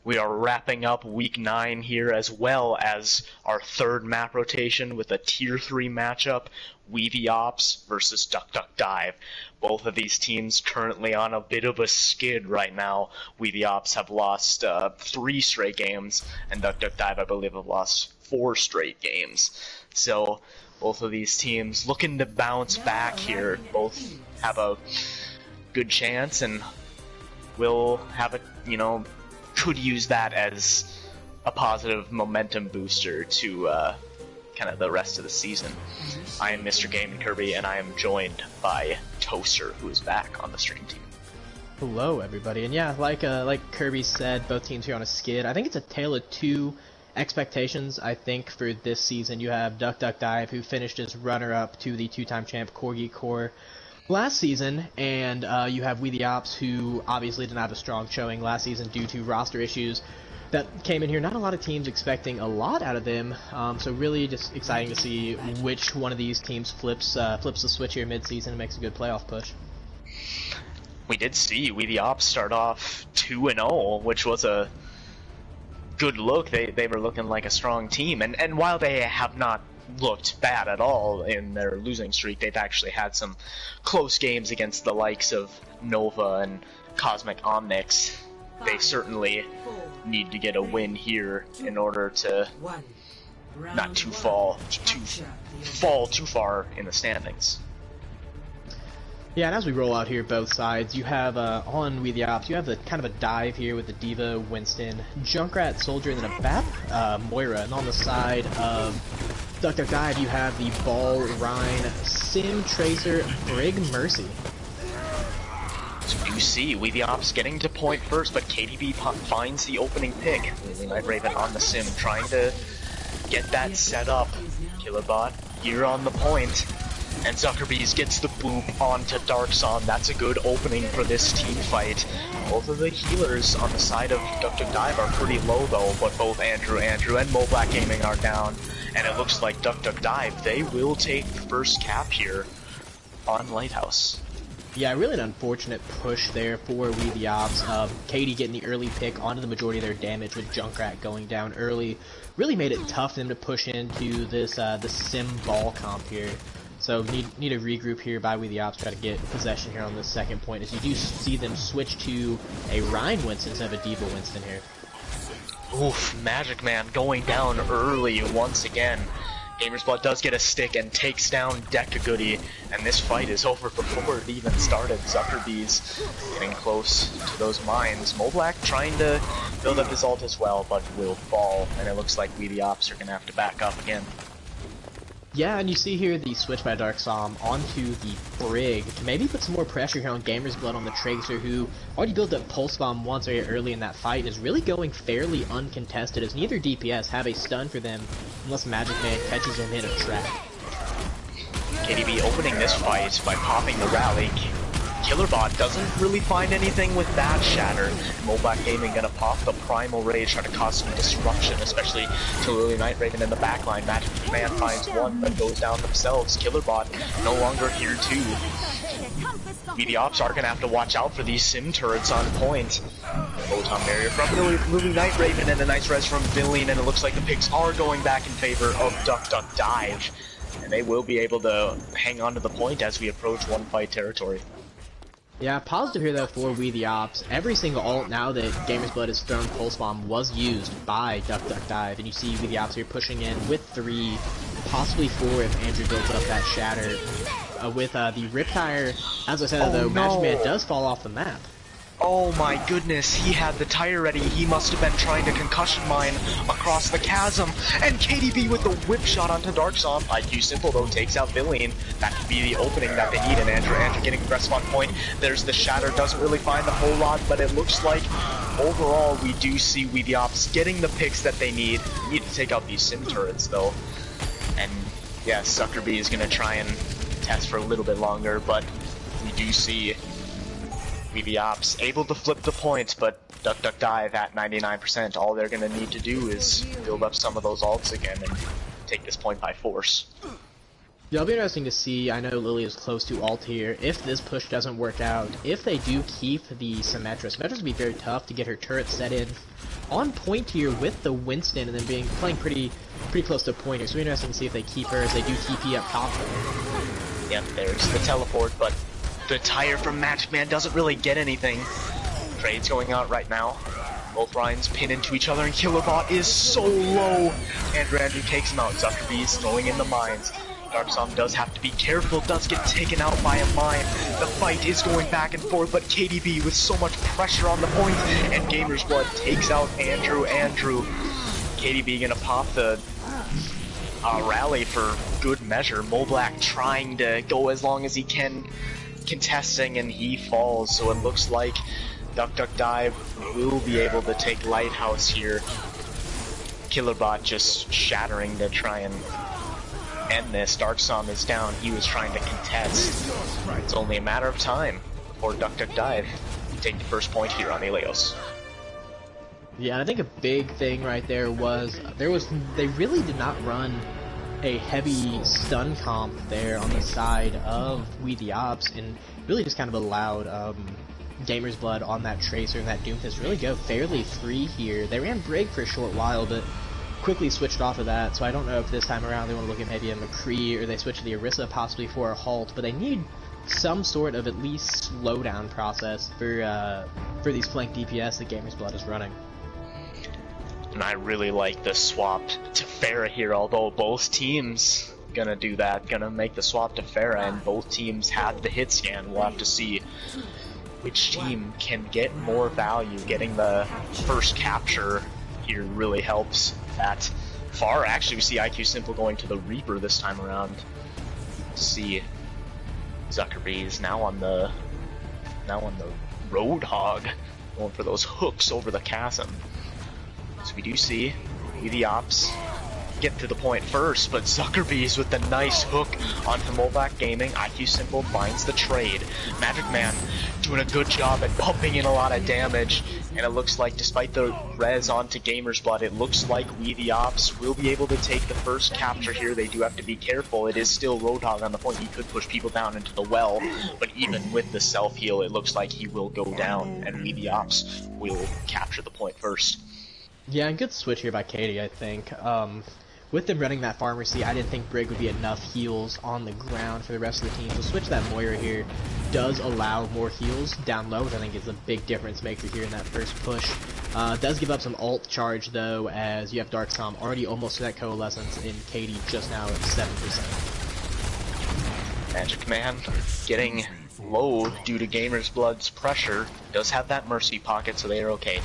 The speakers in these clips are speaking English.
We are wrapping up Week 9 here, as well as our third map rotation with a Tier 3 matchup, We the Opps versus Duck Duck Dive. Both of these teams currently on a bit of a skid right now. We the Opps have lost 3 straight games, and Duck Duck Dive, I believe, have lost 4 straight games. So both of these teams looking to bounce back here. Both have a good chance, and will have a, could use that as a positive momentum booster to kind of the rest of the season. I am Mr. Game Kirby, and I am joined by Toaster, who is back on the stream team. Hello, everybody, and yeah, like Kirby said, both teams here on a skid. I think it's a tale of two expectations. I think for this season, you have Duck Duck Dive, who finished as runner-up to the two-time champ Corgi Core last season, and you have We the Opps, who obviously did not have a strong showing last season due to roster issues that came in here. Not a lot of teams expecting a lot out of them, so really just exciting to see which one of these teams flips the switch here mid-season and makes a good playoff push. We did see We the Opps start off 2-0, which was a good look. They were looking like a strong team, and while they have not looked bad at all in their losing streak, they've actually had some close games against the likes of Nova and Cosmic Omnix. They certainly need to get a win here in order to not fall too far in the standings. Yeah, and as we roll out here both sides, you have on We the Opps, you have the kind of a dive here with the D.Va, Winston, Junkrat, Soldier, and then a BAP, Moira. And on the side of Duck Duck Dive, you have the Ball, Rhine, Sim, Tracer, Brig, Mercy. So you see We the Opps getting to point first, but KDB finds the opening pick. Night Raven on the Sim, trying to get that set up. Killerbot here on the point. And Zuckerbees gets the boop onto Darkson. That's a good opening for this team fight. Both of the healers on the side of Duck Duck Dive are pretty low though, but both Andrew and Moblack Gaming are down. And it looks like Duck Duck Dive, they will take the first cap here on Lighthouse. Yeah, really an unfortunate push there for We the Opps. Katie getting the early pick onto the majority of their damage with Junkrat going down early. Really made it tough for them to push into this the Sim Ball comp here. So need a regroup here by We the Opps, try to get possession here on this second point, as you do see them switch to a Rhine Winston instead of a D.Va Winston here. Oof, Magic Man going down early once again. Gamer's Blood does get a stick and takes down Decagoody, and this fight is over before it even started. Zuckerbees getting close to those mines. Moblack trying to build up his ult as well, but will fall, and it looks like We the Opps are going to have to back up again. Yeah, and you see here the switch by Darksom onto the Brig to maybe put some more pressure here on Gamer's Blood on the Tracer, who already built up Pulse Bomb once very early in that fight and is really going fairly uncontested, as neither DPS have a stun for them unless Magic Man catches him in a trap. KDB opening this fight by popping the rally. Killerbot doesn't really find anything with that shatter. Moblack Gaming gonna pop the Primal Rage, trying to cause some disruption, especially to Lily Night Raven in the backline. Magic Man finds one, but goes down themselves. Killerbot no longer here too. We the Opps are gonna have to watch out for these Sim turrets on point. Photon barrier from Lily Night Raven and a nice res from Villian, and it looks like the picks are going back in favor of Duck Duck Dive. And they will be able to hang on to the point as we approach one fight territory. Yeah, positive here though for We the Opps. Every single ult now that Gamer's Blood has thrown Pulse Bomb was used by Duck Duck Dive, and you see We the Opps here pushing in with 3, possibly 4 if Andrew builds up that shatter. With the Riptire, as I said though, Magic Man does fall off the map. Oh my goodness, he had the tire ready. He must have been trying to concussion mine across the chasm. And KDB with the whip shot onto Darksom. IQ Simple though takes out Villian. That could be the opening that they need. And Andrew getting aggressive on point. There's the shatter, doesn't really find a whole lot, but it looks like overall we do see We the Opps getting the picks that they need. We need to take out these Sim turrets though. And yeah, Zuckerby is gonna try and test for a little bit longer, but we do see We the Opps able to flip the points, but Duck Duck Dive at 99%. All they're going to need to do is build up some of those ults again and take this point by force. Yeah, it'll be interesting to see. I know Lily is close to ult here. If this push doesn't work out, if they do keep the Symmetra will be very tough to get her turret set in on point here with the Winston, and then playing pretty close to pointer. So interesting to see if they keep her, as they do TP up top. Yep, there's the teleport, but the tire from Magic Man doesn't really get anything. Trade's going out right now. Both Ryans pin into each other, and Killerbot is so low. Andrew takes him out. Zuckerbee's throwing in the mines. Darksom does have to be careful, does get taken out by a mine. The fight is going back and forth, but KDB with so much pressure on the point, and Gamer's Blood takes out Andrew. KDB gonna pop the rally for good measure. Moblack trying to go as long as he can, contesting, and he falls, so it looks like Duck Duck Dive will be able to take Lighthouse here. Killerbot just shattering to try and end this. Darksom is down. He was trying to contest. It's only a matter of time before Duck Duck Dive take the first point here on Ilios. Yeah, and I think a big thing right there was they really did not run a heavy stun comp there on the side of We the Opps, and really just kind of allowed Gamer's Blood on that Tracer and that Doomfist really go fairly free here. They ran Brig for a short while, but quickly switched off of that, so I don't know if this time around they want to look at maybe a McCree, or they switch to the Orisa possibly for a halt, but they need some sort of at least slowdown process for these flank DPS that Gamer's Blood is running. And I really like the swap to Pharah here, although both teams gonna do that, gonna make the swap to Pharah, and both teams have the hit scan. We'll have to see which team can get more value. Getting the first capture here really helps that far. Actually, we see IQ Simple going to the Reaper this time around. See Zuckerbees now on the Roadhog, going for those hooks over the chasm. So we do see the Opps get to the point first, but Zuckerbees with the nice hook onto Moblack Gaming. IQ Simple finds the trade. Magic Man doing a good job at pumping in a lot of damage, and it looks like despite the res onto Gamer's Blood, it looks like We the Opps will be able to take the first capture here. They do have to be careful. It is still Roadhog on the point. He could push people down into the well, but even with the self-heal, it looks like he will go down, and We the Opps will capture the point first. Yeah, and good switch here by Katie, I think. With them running that Pharmacy, I didn't think Brig would be enough heals on the ground for the rest of the team. So switch that Moira here does allow more heals down low, which I think is a big difference maker here in that first push. Does give up some ult charge though, as you have Darksom already almost to that Coalescence, and Katie just now at 7%. Magic Man getting low due to Gamer's Blood's pressure. Does have that Mercy pocket, so they are okay.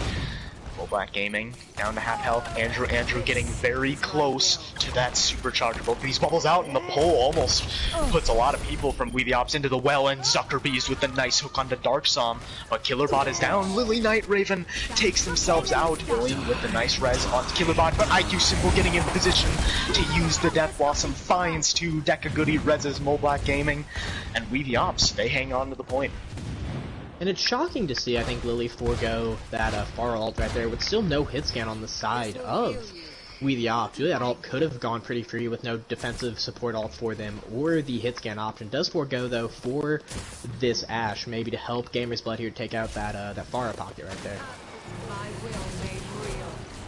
Black Gaming down to half health. Andrew getting very close to that supercharger. Both of these bubbles out, and the pull almost puts a lot of people from We the Opps into the well, and Zuckerbees with the nice hook onto Darksom. But Killerbot is down. Lily Night Raven takes themselves out, going with the nice res onto Killerbot, but IQ Simple getting in position to use the Death Blossom. Finds two Deca Goody reses Moblack Gaming, and We the Opps, they hang on to the point. And it's shocking to see, I think, Lily forego that far ult right there with still no hit scan on the side of We the Opps. Really, that ult could have gone pretty free with no defensive support ult for them, or the hit scan option. Does forego, though, for this Ashe, maybe to help Gamer's Blood here take out that Pharah pocket right there.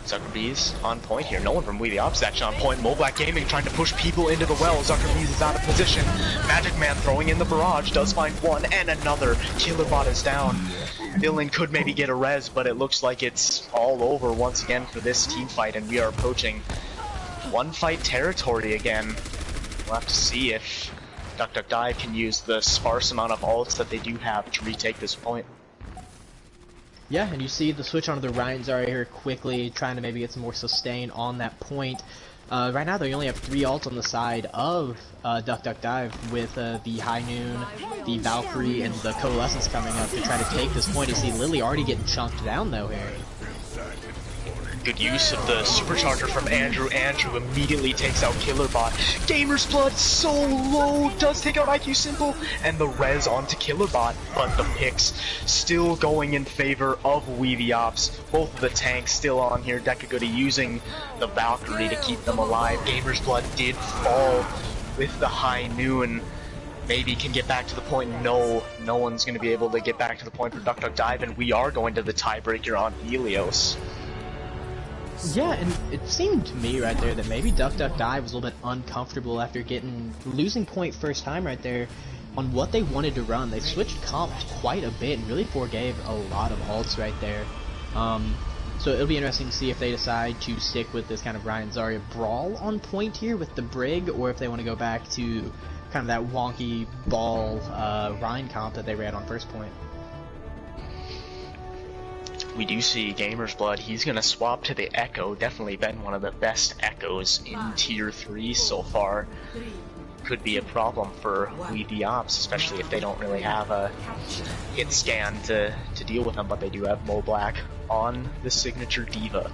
Zuckerbees on point here. No one from We the Opps actually on point. Moblack Gaming trying to push people into the well. Zuckerbees is out of position. Magic Man throwing in the barrage. Does find one and another. Killerbot is down. Dylan could maybe get a res, but it looks like it's all over once again for this team fight, and we are approaching one fight territory again. We'll have to see if Duck Duck Dive can use the sparse amount of ults that they do have to retake this point. Yeah, and you see the switch onto the Ryan's right here quickly, trying to maybe get some more sustain on that point. Right now, they only have 3 ults on the side of Duck Duck Dive, with the High Noon, the Valkyrie, and the Coalescence coming up to try to take this point. You see Lily already getting chunked down, though, here. Good use of the supercharger from Andrew. Andrew immediately takes out Killerbot. Gamer's Blood so low, does take out IQ Simple, and the res onto Killerbot, but the picks still going in favor of We the Opps. Both of the tanks still on here. Deca Goody using the Valkyrie to keep them alive. Gamer's Blood did fall with the High Noon. Maybe can get back to the point. No one's going to be able to get back to the point for Duck Duck Dive, and we are going to the tiebreaker on Helios. Yeah, and it seemed to me right there that maybe Duck Duck Dive was a little bit uncomfortable after losing point first time right there on what they wanted to run. They switched comp quite a bit and really forgave a lot of ults right there. So it'll be interesting to see if they decide to stick with this kind of Ryan Zarya brawl on point here with the Brig, or if they want to go back to kind of that wonky ball Ryan comp that they ran on first point. We do see Gamer's Blood. He's going to swap to the Echo. Definitely been one of the best Echoes in Tier 3 so far. Could be a problem for We the Opps, especially if they don't really have a hit scan to deal with them, but they do have Mo Black on the signature Diva.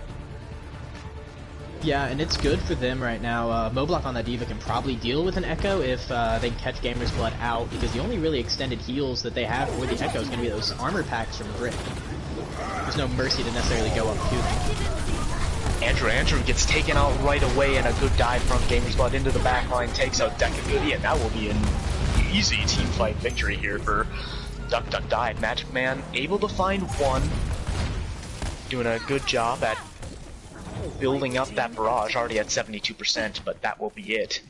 Yeah, and it's good for them right now. Mo Black on that Diva can probably deal with an Echo if they catch Gamer's Blood out, because the only really extended heals that they have for the Echo is going to be those armor packs from Brick. There's no mercy to necessarily go up to them. Andrew gets taken out right away, and a good dive from Gamer's Blood into the backline takes out Goody, and that will be an easy team fight victory here for Duck Duck Dive. Magic Man able to find one, doing a good job at building up that barrage, already at 72%, but that will be it.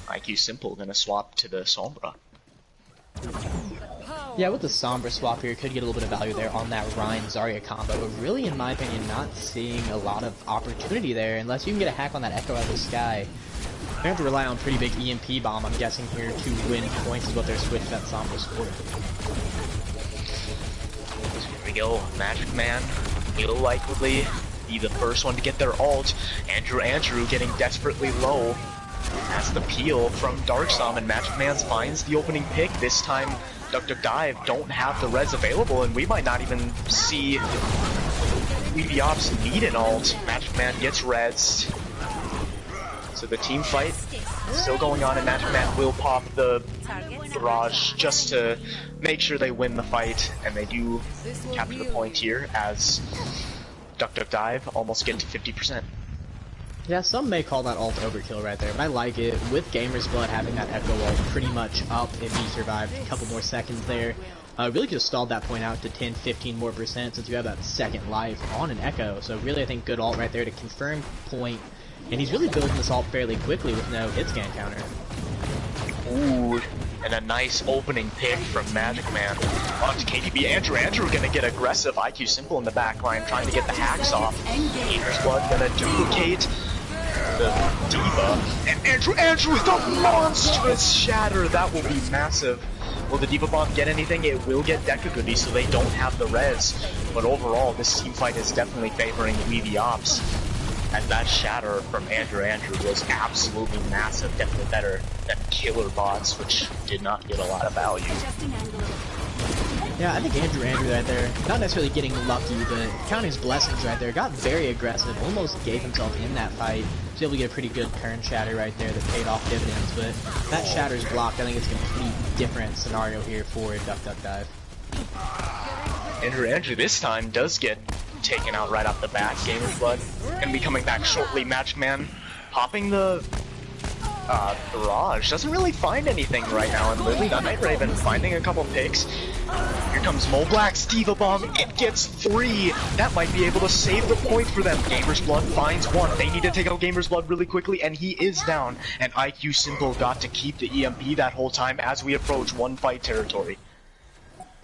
IQ Simple gonna swap to the Sombra. Yeah, with the Sombra swap here, could get a little bit of value there on that Ryan Zarya combo, but really, in my opinion, not seeing a lot of opportunity there unless you can get a hack on that Echo out of the sky. They're gonna have to rely on pretty big EMP bomb, I'm guessing, here to win points is what they're switching that Sombra scored. So here we go. Magic Man will likely be the first one to get their ult. Andrew getting desperately low. That's the peel from Darkstom, and Magic Man finds the opening pick. This time, Duck Duck Dive don't have the res available, and we might not even see the Opps need an ult. Magic Man gets rezzed. So the team fight still going on, and Magic Man will pop the barrage just to make sure they win the fight, and they do capture the point here as Duck Duck Dive almost get to 50%. Yeah, some may call that ult overkill right there, but I like it. With Gamer's Blood having that Echo ult pretty much up if he survived a couple more seconds there, really just stalled that point out to 10-15 more percent since you have that second life on an Echo. So really, I think good ult right there to confirm point, and he's really building this ult fairly quickly with no hit scan counter. Ooh, and a nice opening pick from Magic Man onto KDB. Andrew gonna get aggressive. IQ Simple in the back line trying to get the hacks off. Gamer's Blood gonna duplicate the Diva, and Andrew with a monstrous shatter. That will be massive. Will the Diva Bomb get anything? It will get Goody, so they don't have the res. But overall, this team fight is definitely favoring We the Opps, as that shatter from Andrew was absolutely massive. Definitely better than Killer Bots, which did not get a lot of value. Yeah, I think Andrew right there, not necessarily getting lucky, but counting his blessings right there, got very aggressive, almost gave himself in that fight. Was able to get a pretty good turn shatter right there that paid off dividends, but that shatter's blocked. I think it's a completely different scenario here for Duck Duck Dive. Andrew this time does get taken out right off the bat. Gamer's Blood gonna be coming back shortly. Magic Man popping the barrage. Doesn't really find anything right now, and Lily the Night Raven finding a couple picks. Here comes Mo Black's Diva Bomb. It gets 3. That might be able to save the point for them. Gamer's Blood finds 1. They need to take out Gamer's Blood really quickly, and he is down. And IQ Simple got to keep the EMP that whole time as we approach one fight territory.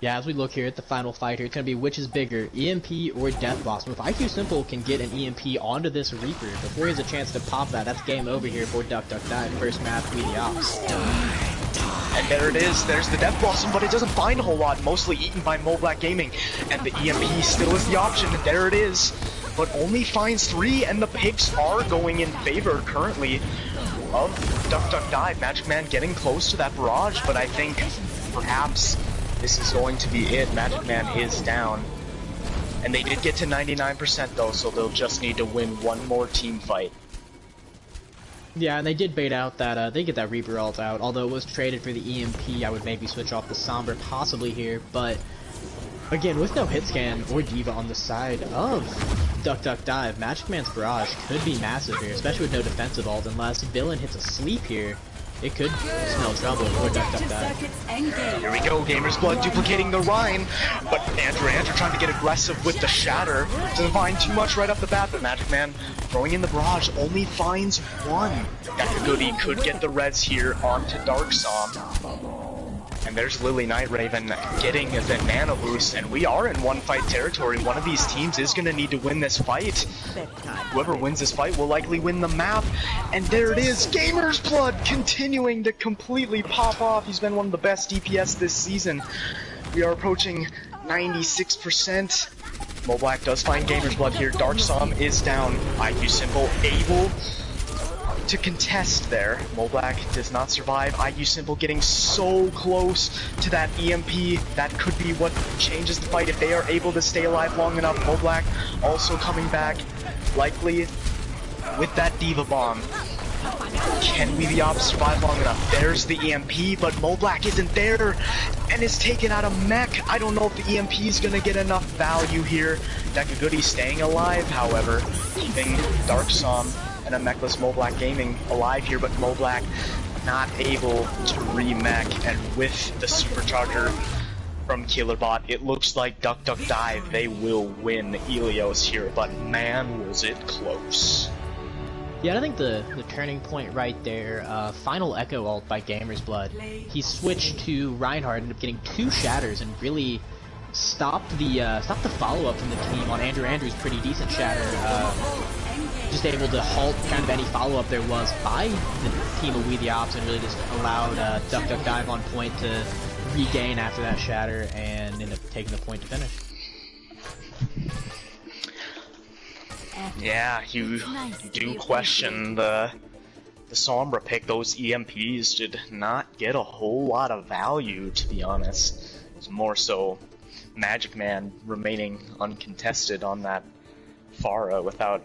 Yeah, as we look here at the final fight here, it's going to be which is bigger, EMP or Death Blossom. If IQ Simple can get an EMP onto this Reaper before he has a chance to pop that, that's game over here for Duck Duck Dive. First map, We the Opps. And there it is, there's the Death Blossom, but it doesn't find a whole lot, mostly eaten by Mo Black Gaming. And the EMP still is the option, and there it is. But only finds 3, and the picks are going in favor currently of Duck Duck Dive. Magic Man getting close to that barrage, but I think perhaps this is going to be it. Magic Man is down. And they did get to 99% though, so they'll just need to win one more team fight. Yeah, and they did bait out that, they get that Reaper ult out, although it was traded for the EMP. I would maybe switch off the Sombra possibly here, but again, with no hit scan or Diva on the side of Duck Duck Dive, Magic Man's barrage could be massive here, especially with no defensive ult, unless Villain hits a sleep here. it could smell trouble for Duck Duck Dive. Here we go, Gamer's Blood duplicating the Rhine, but Andrew trying to get aggressive with the Shatter. Doesn't find too much right off the bat, but Magic Man throwing in the barrage only finds one. Goody could get the res here onto Dark Psalm. And there's Lily Night Raven getting the Nano Boost, and we are in one-fight territory. One of these teams is going to need to win this fight. Whoever wins this fight will likely win the map. And there it is, Gamer's Blood continuing to completely pop off. He's been one of the best DPS this season. We are approaching 96%. Moblack does find Gamer's Blood here. Dark Psalm is down. IQ Simple able to contest there. Moblack does not survive. IQ Simple getting so close to that EMP. That could be what changes the fight if they are able to stay alive long enough. Moblack also coming back, likely with that Diva Bomb. Can we the Opps survive long enough? There's the EMP, but Moblack isn't there and is taken out of mech. I don't know if the EMP is going to get enough value here. Goody staying alive, however, keeping Dark Psalm and a mechless Moblack Gaming alive here, but Moblack not able to re-mech, and with the supercharger from Killerbot, it looks like Duck Duck Dive, they will win Helios here, but man, was it close. Yeah, I think the turning point right there, final Echo ult by Gamer's Blood. He switched to Reinhardt, ended up getting 2 shatters, and really stopped the follow-up from the team on Andrew. Andrew's pretty decent shatter. Just able to halt kind of any follow-up there was by the team of We The Opps, and really just allowed Duck Duck Dive on point to regain after that shatter and end up taking the point to finish. Yeah, you do question the Sombra pick. Those EMPs did not get a whole lot of value, to be honest. It's more so Magic Man remaining uncontested on that Pharah without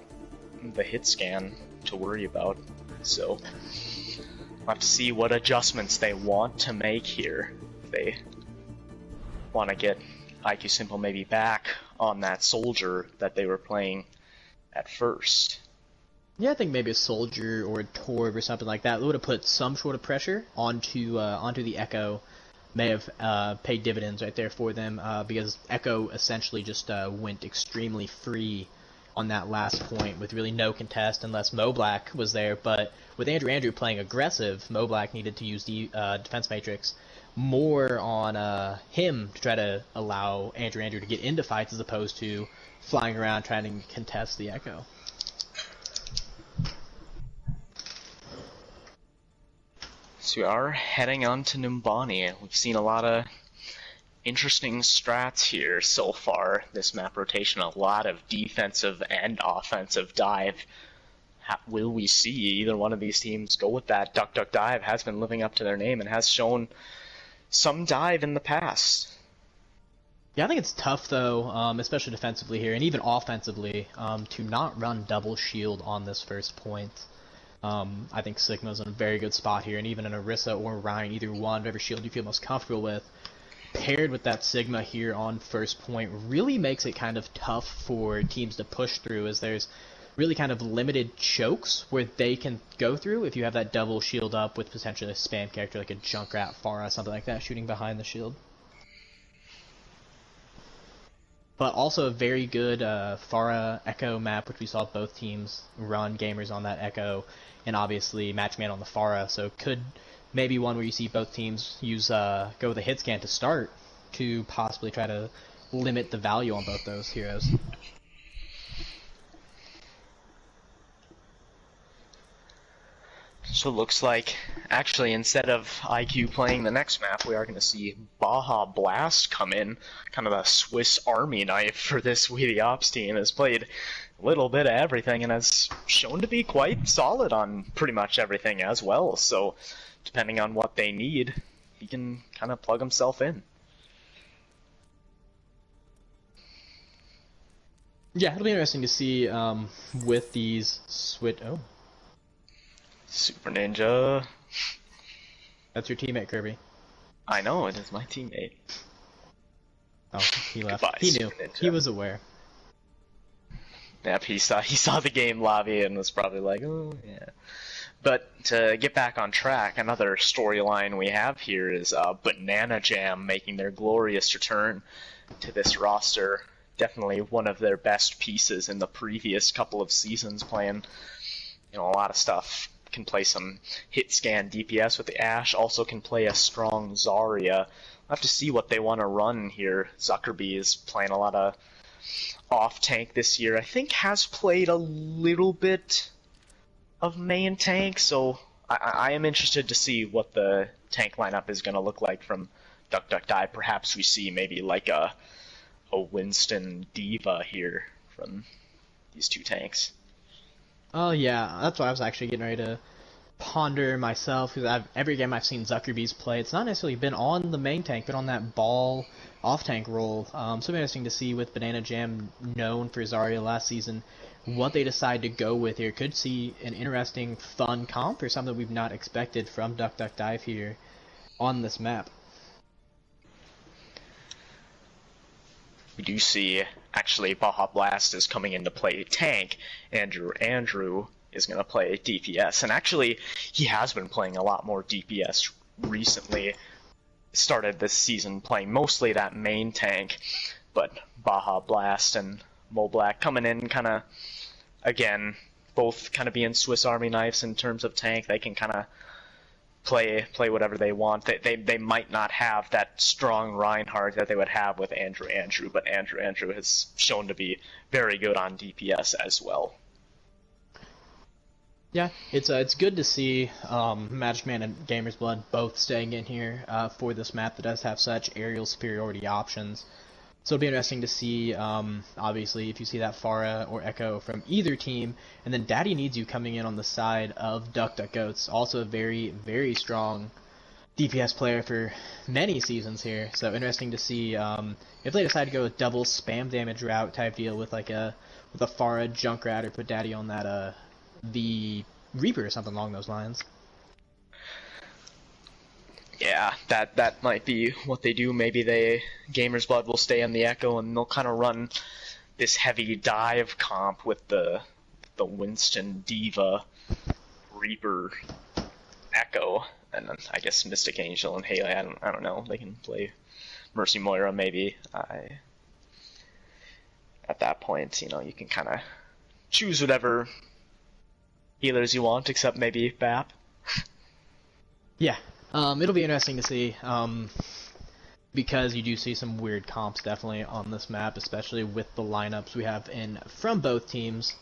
the hit scan to worry about. So we'll have to see what adjustments they want to make here. If they want to get IQ Simple maybe back on that soldier that they were playing at first. Yeah, I think maybe a soldier or a Torb or something like that would have put some sort of pressure onto the Echo. May have paid dividends right there for them, because Echo essentially just went extremely free on that last point with really no contest unless Moblack was there. But with Andrew playing aggressive, Moblack needed to use the defense matrix more on him to try to allow Andrew to get into fights as opposed to flying around trying to contest the Echo. So we are heading on to Numbani. We've seen a lot of interesting strats here so far, this map rotation. A lot of defensive and offensive dive. Will we see either one of these teams go with that? Duck Duck Dive has been living up to their name and has shown some dive in the past. Yeah, I think it's tough though, especially defensively here, and even offensively, to not run double shield on this first point. I think Sigma's in a very good spot here, and even an Orisa or Ryan, either one, whatever shield you feel most comfortable with, paired with that Sigma here on first point, really makes it kind of tough for teams to push through, as there's really kind of limited chokes where they can go through if you have that double shield up with potentially a spam character like a Junkrat, Pharah, something like that, shooting behind the shield. But also a very good Pharah Echo map, which we saw both teams run Gamers on that Echo, and obviously Matchman on the Pharah, so could maybe one where you see both teams use go with a hit scan to start to possibly try to limit the value on both those heroes. So it looks like, actually, instead of IQ playing the next map, we are going to see Baja Blast come in. Kind of a Swiss Army knife for this We The Opps team. Has played a little bit of everything and has shown to be quite solid on pretty much everything as well. So, depending on what they need, he can kind of plug himself in. Yeah, it'll be interesting to see with these Super Ninja. That's your teammate, Kirby. I know, it is my teammate. Oh, he left. Goodbye, He knew. Ninja. He was aware. Yep, he saw the game lobby and was probably like, oh, yeah. But to get back on track, another storyline we have here is Banana Jam making their glorious return to this roster. Definitely one of their best pieces in the previous couple of seasons, playing a lot of stuff. Can play some hit scan DPS with the Ashe, also can play a strong Zarya. We'll have to see what they want to run here. Zuckerby is playing a lot of off tank this year. I think has played a little bit of main tank, so I am interested to see what the tank lineup is going to look like from Duck Duck Dive. Perhaps we see maybe like a Winston Diva here from these two tanks. Oh yeah, that's what I was actually getting ready to ponder myself, because every game I've seen Zuckerby's play, it's not necessarily been on the main tank, but on that ball off-tank role. So it'll be interesting to see with Banana Jam known for Zarya last season, what they decide to go with here. Could see an interesting, fun comp or something we've not expected from Duck Duck Dive here on this map. We do see, actually, Baja Blast is coming into play tank. Andrew is going to play DPS, and actually, he has been playing a lot more DPS recently. Started this season playing mostly that main tank, but Baja Blast and Moblack coming in kind of, again, both kind of being Swiss Army knives in terms of tank. They can kind of play whatever they want. They might not have that strong Reinhardt that they would have with Andrew, but Andrew has shown to be very good on DPS as well. Yeah, it's good to see Magic Man and Gamer's Blood both staying in here for this map that does have such aerial superiority options. So it'll be interesting to see, obviously, if you see that Pharah or Echo from either team, and then Daddy Needs You coming in on the side of Duck Duck Goats, also a very, very strong DPS player for many seasons here. So interesting to see if they decide to go with double spam damage route type deal with like a Pharah Junkrat, or put Daddy on that the Reaper or something along those lines. Yeah, that might be what they do. Maybe Gamer's Blood will stay on the Echo, and they'll kind of run this heavy dive comp with the Winston Diva Reaper Echo, and then I guess Mystic Angel and Haley. I don't know. They can play Mercy Moira maybe. At that point, you can kind of choose whatever healers you want, except maybe BAP. Yeah. It'll be interesting to see, because you do see some weird comps definitely on this map, especially with the lineups we have in from both teams.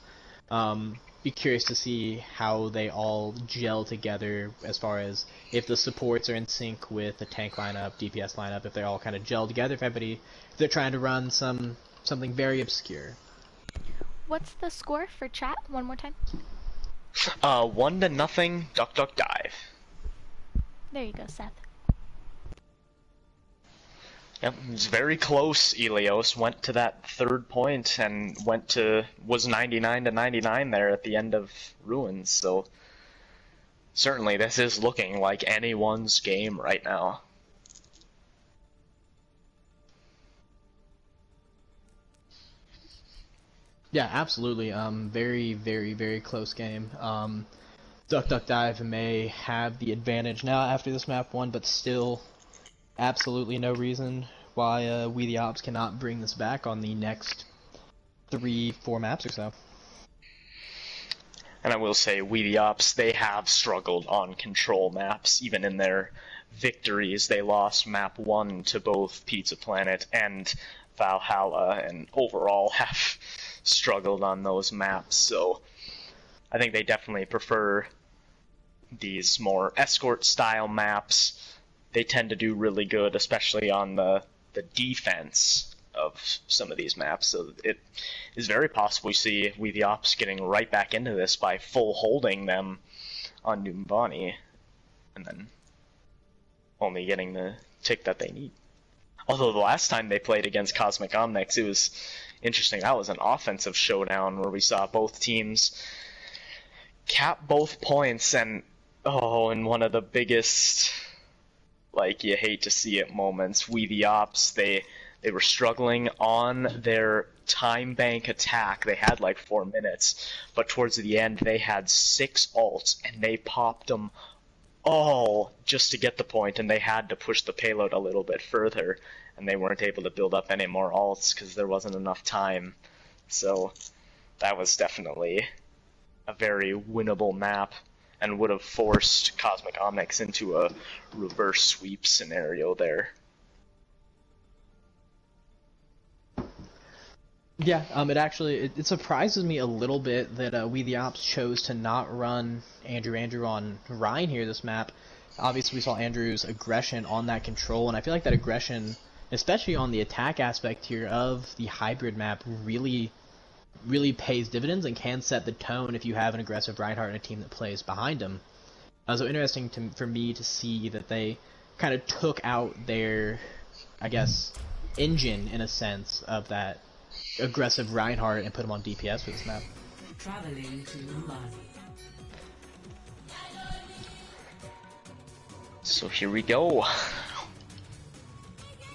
Be curious to see how they all gel together, as far as if the supports are in sync with the tank lineup, DPS lineup, if they all kind of gel together, if they're trying to run something very obscure. What's the score for chat? One more time. 1-0, Duck Duck Dive. There you go, Seth. Yep, it was very close. Elios went to that third point and was 99-99 there at the end of Ruins. So certainly this is looking like anyone's game right now. Yeah, absolutely. Very, very, very close game. Duck Duck Dive may have the advantage now after this map 1, but still absolutely no reason why we the Opps cannot bring this back on the next 3-4 maps or so. And I will say, we the Opps, they have struggled on control maps. Even in their victories, they lost map 1 to both Pizza Planet and Valhalla, and overall have struggled on those maps. So I think they definitely prefer these more escort-style maps. They tend to do really good, especially on the defense of some of these maps. So it is very possible we see we the Opps getting right back into this by full holding them on Numbani, and then only getting the tick that they need. Although the last time they played against Cosmic Omnics, it was interesting. That was an offensive showdown where we saw both teams cap both points, and in one of the biggest, like, you hate to see it moments, we the Opps, they They were struggling on their time bank attack. They had like 4 minutes, but towards the end they had 6 ults, and they popped them all just to get the point, and they had to push the payload a little bit further, and they weren't able to build up any more ults because there wasn't enough time. So that was definitely a very winnable map, and would have forced Cosmic Omnics into a reverse sweep scenario there. Yeah, it surprises me a little bit that We The Ops chose to not run Andrew on Rhine here this map. Obviously we saw Andrew's aggression on that control, and I feel like that aggression, especially on the attack aspect here of the hybrid map, really pays dividends and can set the tone if you have an aggressive Reinhardt and a team that plays behind him. So interesting for me to see that they kind of took out their, I guess, engine in a sense of that aggressive Reinhardt and put him on DPS for this map. Traveling to Umbani. So here we go.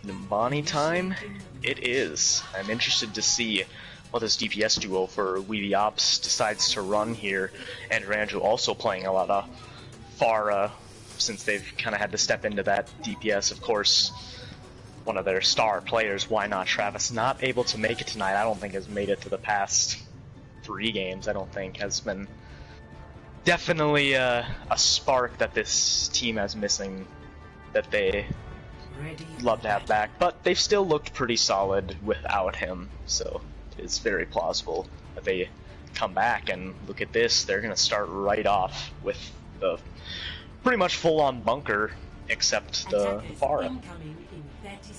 Numbani time it is. I'm interested to see what this DPS duo for We The Ops decides to run here. And Andrew also playing a lot of Pharah, since they've kind of had to step into that DPS. Of course, one of their star players, Why Not Travis, not able to make it tonight. I don't think has made it to the past 3 games. I don't think has been definitely a spark that this team has missing that they love to have back. But they've still looked pretty solid without him, so it's very plausible that they come back. And look at this, they're gonna start right off with the pretty much full-on bunker, except the Pharah.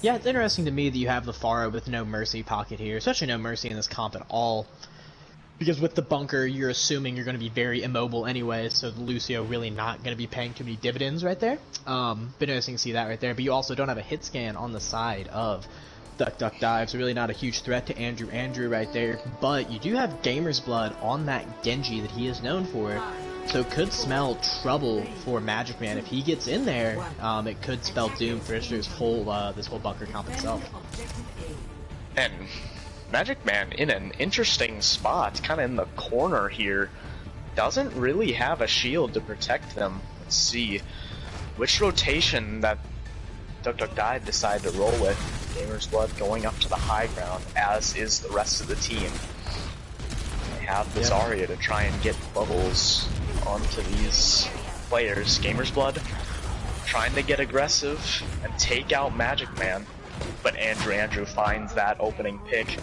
Yeah, it's interesting to me that you have the Pharah with no Mercy pocket here, especially no Mercy in this comp at all. Because with the bunker, you're assuming you're going to be very immobile anyway, so Lucio really not going to be paying too many dividends right there. Been interesting to see that right there, but you also don't have a hit scan on the side of Duck Duck Dive, so really not a huge threat to Andrew right there. But you do have Gamer's Blood on that Genji that he is known for, so it could smell trouble for Magic Man. If he gets in there, it could spell doom for this whole bunker comp itself. And Magic Man in an interesting spot, kind of in the corner here, doesn't really have a shield to protect them. Let's see which rotation that Duck Duck Dive decide to roll with. Gamer's Blood going up to the high ground, as is the rest of the team. They have this Zarya to try and get bubbles onto these players. Gamer's Blood trying to get aggressive and take out Magic Man, but Andrew finds that opening pick.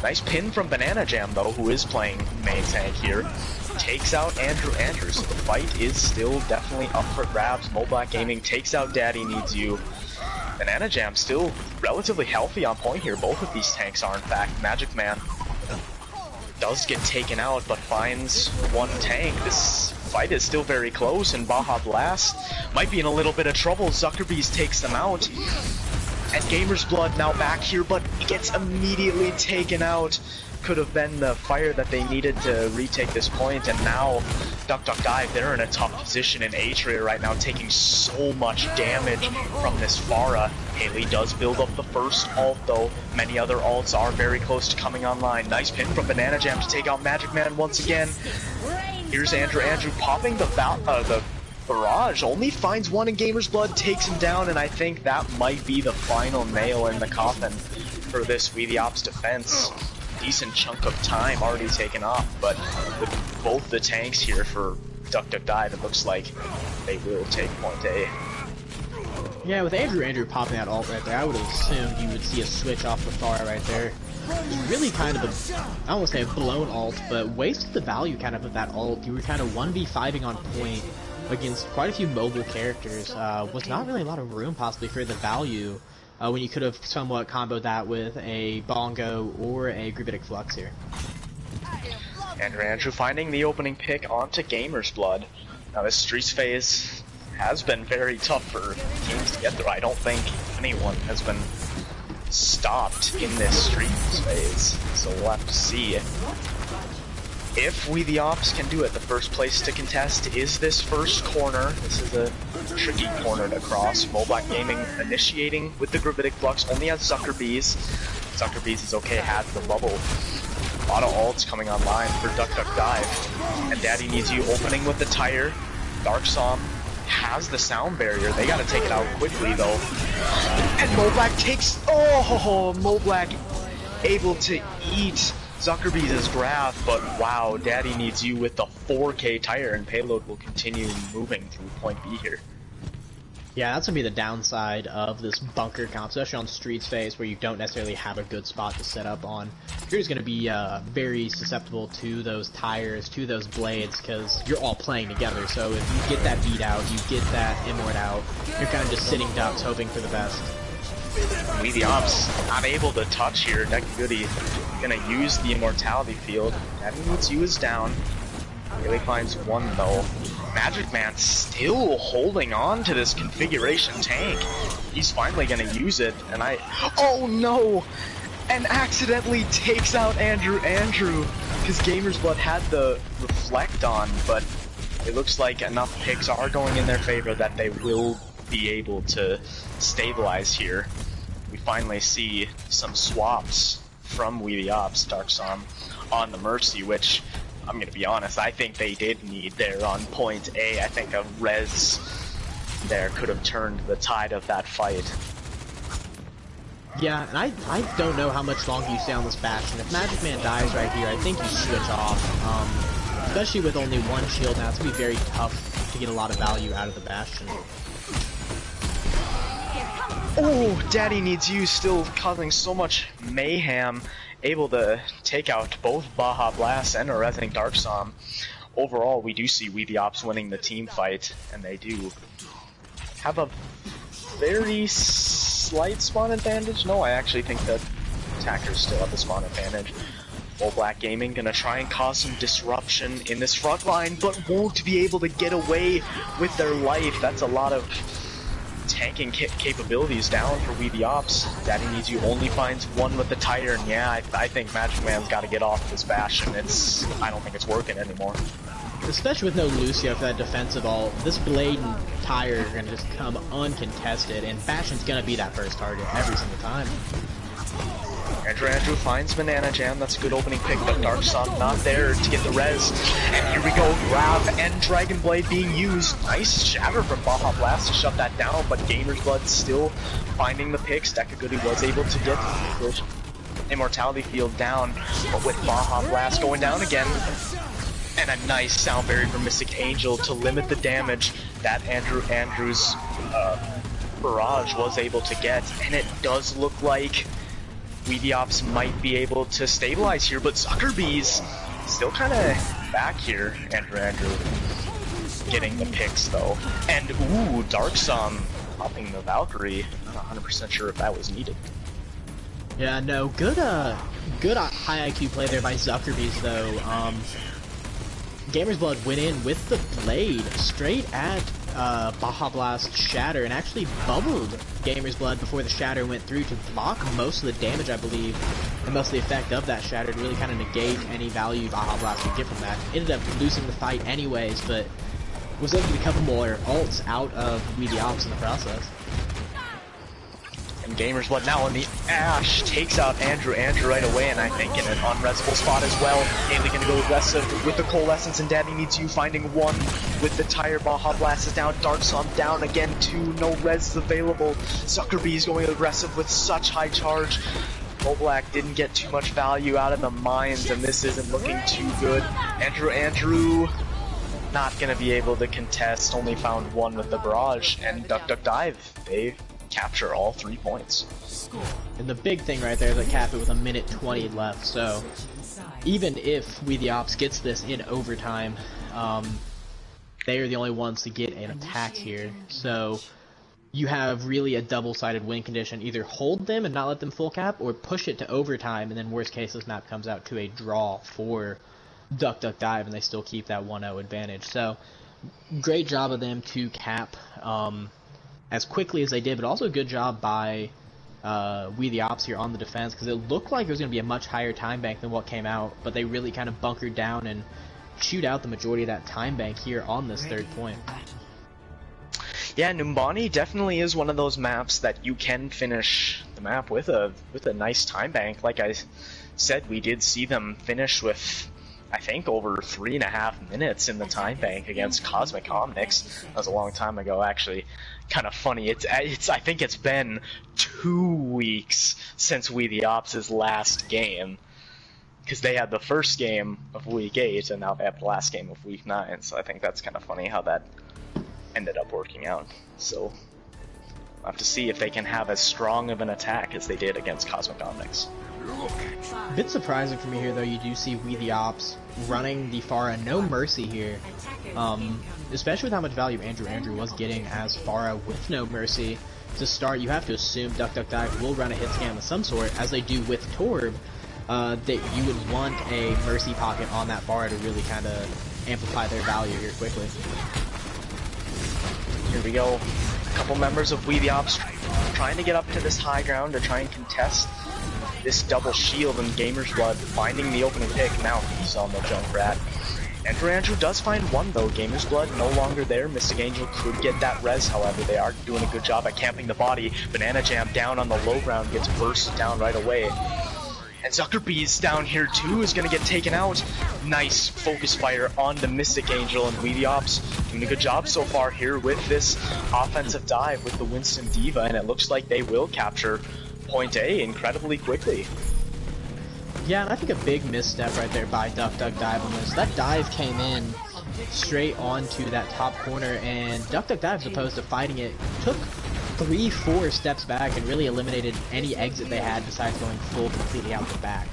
Nice pin from Banana Jam though, who is playing main tank here. Takes out Andrew, so the fight is still definitely up for grabs. Moblack Gaming takes out Daddy Needs You. Banana Jam still relatively healthy on point here. Both of these tanks are, in fact. Magic Man does get taken out, but finds one tank. This fight is still very close, and Baja Blast might be in a little bit of trouble. Zuckerbees takes them out. And Gamer's Blood now back here, but he gets immediately taken out. Could have been the fire that they needed to retake this point, and now Duck Duck Dive, they're in a tough position in Atria right now, taking so much damage from this Pharah. Haley does build up the first ult though. Many other ults are very close to coming online. Nice pin from Banana Jam to take out Magic Man once again. Here's Andrew popping the barrage, only finds one in Gamer's Blood, takes him down, and I think that might be the final nail in the coffin for this We The Ops defense. Decent chunk of time already taken off, but with both the tanks here for Duck Duck Dive, it looks like they will take point A. Yeah, with Andrew popping that ult right there, I would have assumed you would see a switch off the Pharah right there. It's really kind of a, I don't want to say a blown ult, but wasted the value kind of that ult. You were kind of 1v5ing on point against quite a few mobile characters. Was not really a lot of room possibly for the value when you could have somewhat comboed that with a Bongo or a Gravitic Flux here. Andrew finding the opening pick onto Gamer's Blood. Now this Streets phase has been very tough for teams to get through. I don't think anyone has been stopped in this Streets phase, so we'll have to see. if we the Opps can do it, the first place to contest is this first corner. This is a tricky corner to cross. Black Gaming initiating with the Gravitic Flux, only has Zuckerbees. Zuckerbees is okay, has the bubble. A lot of ults coming online for Duck Duck Dive. And Daddy Needs You opening with the tire. Dark Som has the sound barrier. They gotta take it out quickly though. And Black takes, Black able to eat Zuckerbees' grab, but wow, Daddy Needs You with the 4K tire, and payload will continue moving through point B here. Yeah, that's gonna be the downside of this bunker comp, especially on Street's phase where you don't necessarily have a good spot to set up on. You're just gonna be very susceptible to those tires, to those blades, because you're all playing together. So if you get that beat out, you get that immort out, you're kind of just sitting ducks hoping for the best. We the Opps not able to touch here. Goody gonna use the immortality field. Daddy Needs You is down. Really finds one though. Magic Man still holding on to this configuration tank. He's finally gonna use it, and oh no! And accidentally takes out Andrew, because Gamer's Blood had the reflect on, but it looks like enough picks are going in their favor that they will be able to stabilize here. We finally see some swaps from We the Opps, Dark Som on the Mercy, which, I'm gonna be honest, I think they did need there on point A. I think a res there could have turned the tide of that fight. Yeah, and I don't know how much longer you stay on this Bastion. If Magic Man dies right here, I think you switch off. Especially with only one shield now, it's gonna be very tough to get a lot of value out of the Bastion. Oh, Daddy Needs You still causing so much mayhem, able to take out both Baja Blast and a Resing Dark Som. Overall, we do see We the Opps winning the team fight, and they do have a very slight spawn advantage. No, I actually think that attackers still have the spawn advantage. Black Gaming gonna try and cause some disruption in this front line, but won't be able to get away with their life. That's a lot of tanking capabilities down for We the Opps. Daddy Needs You only finds one with the tire, and yeah, I think Magic Man's got to get off this Bastion. I don't think it's working anymore. Especially with no Lucio for that defensive ult, this blade and tire are gonna just come uncontested, and Bastion's gonna be that first target every single time. Andrew finds Banana Jam. That's a good opening pick, but Dark Som not there to get the res. And here we go, grab and Dragon Blade being used. Nice shatter from Baja Blast to shut that down, but Gamer's Blood still finding the picks. Goody was able to get the Immortality Field down, but with Baja Blast going down again, and a nice sound barrier from Mystic Angel to limit the damage that Andrew's barrage was able to get. And it does look like We the Opps might be able to stabilize here, but Zuckerbees still kind of back here. Andrew getting the picks though, and ooh, Dark Som popping the Valkyrie. I'm not 100% sure if that was needed. Yeah, no, good high IQ play there by Zuckerbees though. Gamer's Blood went in with the blade straight at Baja Blast Shatter and actually bubbled Gamer's Blood before the Shatter went through to block most of the damage, I believe, and most of the effect of that Shatter to really kind of negate any value Baja Blast could get from that. Ended up losing the fight anyways, but was able to get a couple more ults out of We the Opps in the process. And Gamer's Blood now on the Ash takes out Andrew right away, and I think in an unresable spot as well. Haley gonna go aggressive with the Coalescence, and Daddy Needs You finding one with the tire. Baja Blast is down, Dark Som down again too, no res available. Zuckerbees going aggressive with such high charge. Black didn't get too much value out of the mines, and this isn't looking too good. Andrew not gonna be able to contest, only found one with the barrage, and Duck Dive, they capture all 3 points. And the big thing right there is that cap it with 1:20 left, so even if We the Opps gets this in overtime, they are the only ones to get an attack here. So you have really a double-sided win condition. Either hold them and not let them full cap, or push it to overtime, and then worst case this map comes out to a draw for Duck Dive, and they still keep that 1-0 advantage. So great job of them to cap as quickly as they did, but also a good job by We the Opps here on the defense, because it looked like it was going to be a much higher time bank than what came out, but they really kind of bunkered down and chewed out the majority of that time bank here on this third point. Yeah, Numbani definitely is one of those maps that you can finish the map with a nice time bank. Like I said, we did see them finish with, I think, over 3.5 minutes in the time bank against Cosmic Omnics. That was a long time ago, actually. Kind of funny. I think it's been 2 weeks since We the Opps' last game, because they had the first game of week 8 and now they have the last game of week 9. So I think that's kind of funny how that ended up working out. So we'll have to see if they can have as strong of an attack as they did against Cosmic Omnics. A bit surprising for me here, though. You do see We the Opps running the Pharah no mercy here, especially with how much value Andrew was getting as Pharah with no mercy. To start, you have to assume Duck Duck Dive will run a hit scan of some sort, as they do with Torb, that you would want a mercy pocket on that Pharah to really kind of amplify their value here quickly. Here we go. A couple members of We the Opps trying to get up to this high ground to try and contest this double shield, and Gamer's Blood finding the opening pick. Now he's on the Junkrat. Andrew does find one though. Gamer's Blood no longer there. Mystic Angel could get that res, however. They are doing a good job at camping the body. Banana Jam down on the low ground gets bursted down right away. And Zuckerbees down here too is going to get taken out. Nice focus fire on the Mystic Angel, and We the Opps doing a good job so far here with this offensive dive with the Winston Diva, and it looks like they will capture point A incredibly quickly. Yeah, and I think a big misstep right there by Duck Duck Dive on this. That dive came in straight onto that top corner, and Duck Duck Dive, as opposed to fighting it, took 3-4 steps back and really eliminated any exit they had besides going full completely out the back.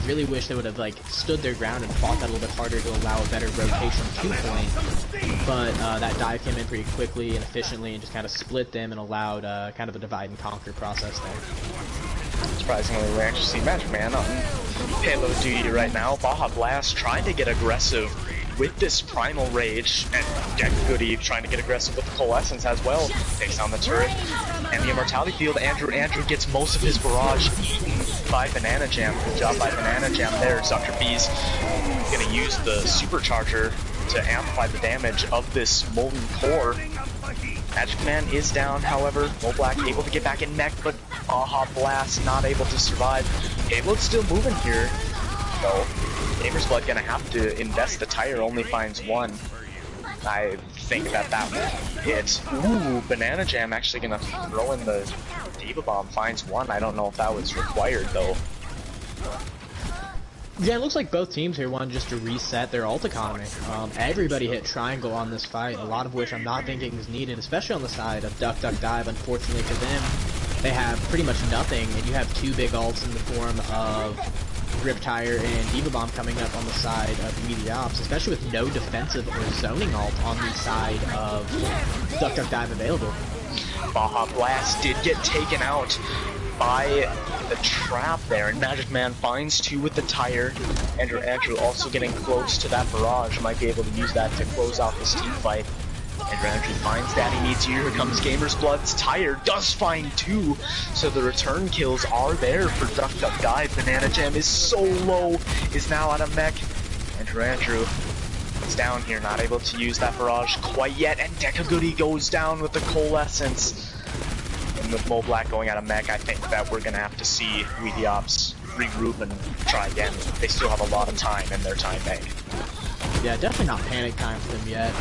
Really wish they would have stood their ground and fought that a little bit harder to allow a better rotation 2-point, but that dive came in pretty quickly and efficiently and just kind of split them and allowed kind of a divide and conquer process there. Surprisingly, we actually see Magic Man on payload duty right now. Baja Blast trying to get aggressive with this Primal Rage, and Deck Goody trying to get aggressive with the Coalescence as well. Takes down the turret and the Immortality Field. Andrew gets most of his barrage eaten by Banana Jam. Good job by Banana Jam there. Zuckerbees gonna use the Supercharger to amplify the damage of this Molten Core. Magic Man is down, however. Black able to get back in mech, but Baja Blast not able to survive. Payload's still moving here, though. Gamer's Blood gonna have to invest the tire, only finds one. I think that will hit. Ooh, Banana Jam actually gonna throw in the Diva Bomb, finds one. I don't know if that was required though. Yeah, it looks like both teams here wanted just to reset their ult economy. Everybody hit triangle on this fight, a lot of which I'm not thinking is needed, especially on the side of Duck Duck Dive. Unfortunately for them, they have pretty much nothing, and you have 2 big ults in the form of Riptire and Diva Bomb coming up on the side of We the Opps, especially with no defensive or zoning ult on the side of Duck Duck Dive available. Baja Blast did get taken out by the trap there, and Magic Man finds 2 with the tire. Andrew also getting close to that barrage, might be able to use that to close out this team fight. Andrew finds that he needs here. Here comes Gamer's Blood's tire, does find 2, so the return kills are there for Duck Duck Dive. Banana Jam is so low, is now out of mech. Andrew is down here, not able to use that barrage quite yet, and Deca Goody goes down with the Coalescence. And with Black going out of mech, I think that we're gonna have to see We the Opps regroup and try again. They still have a lot of time in their time bank. Yeah, definitely not panic time for them yet.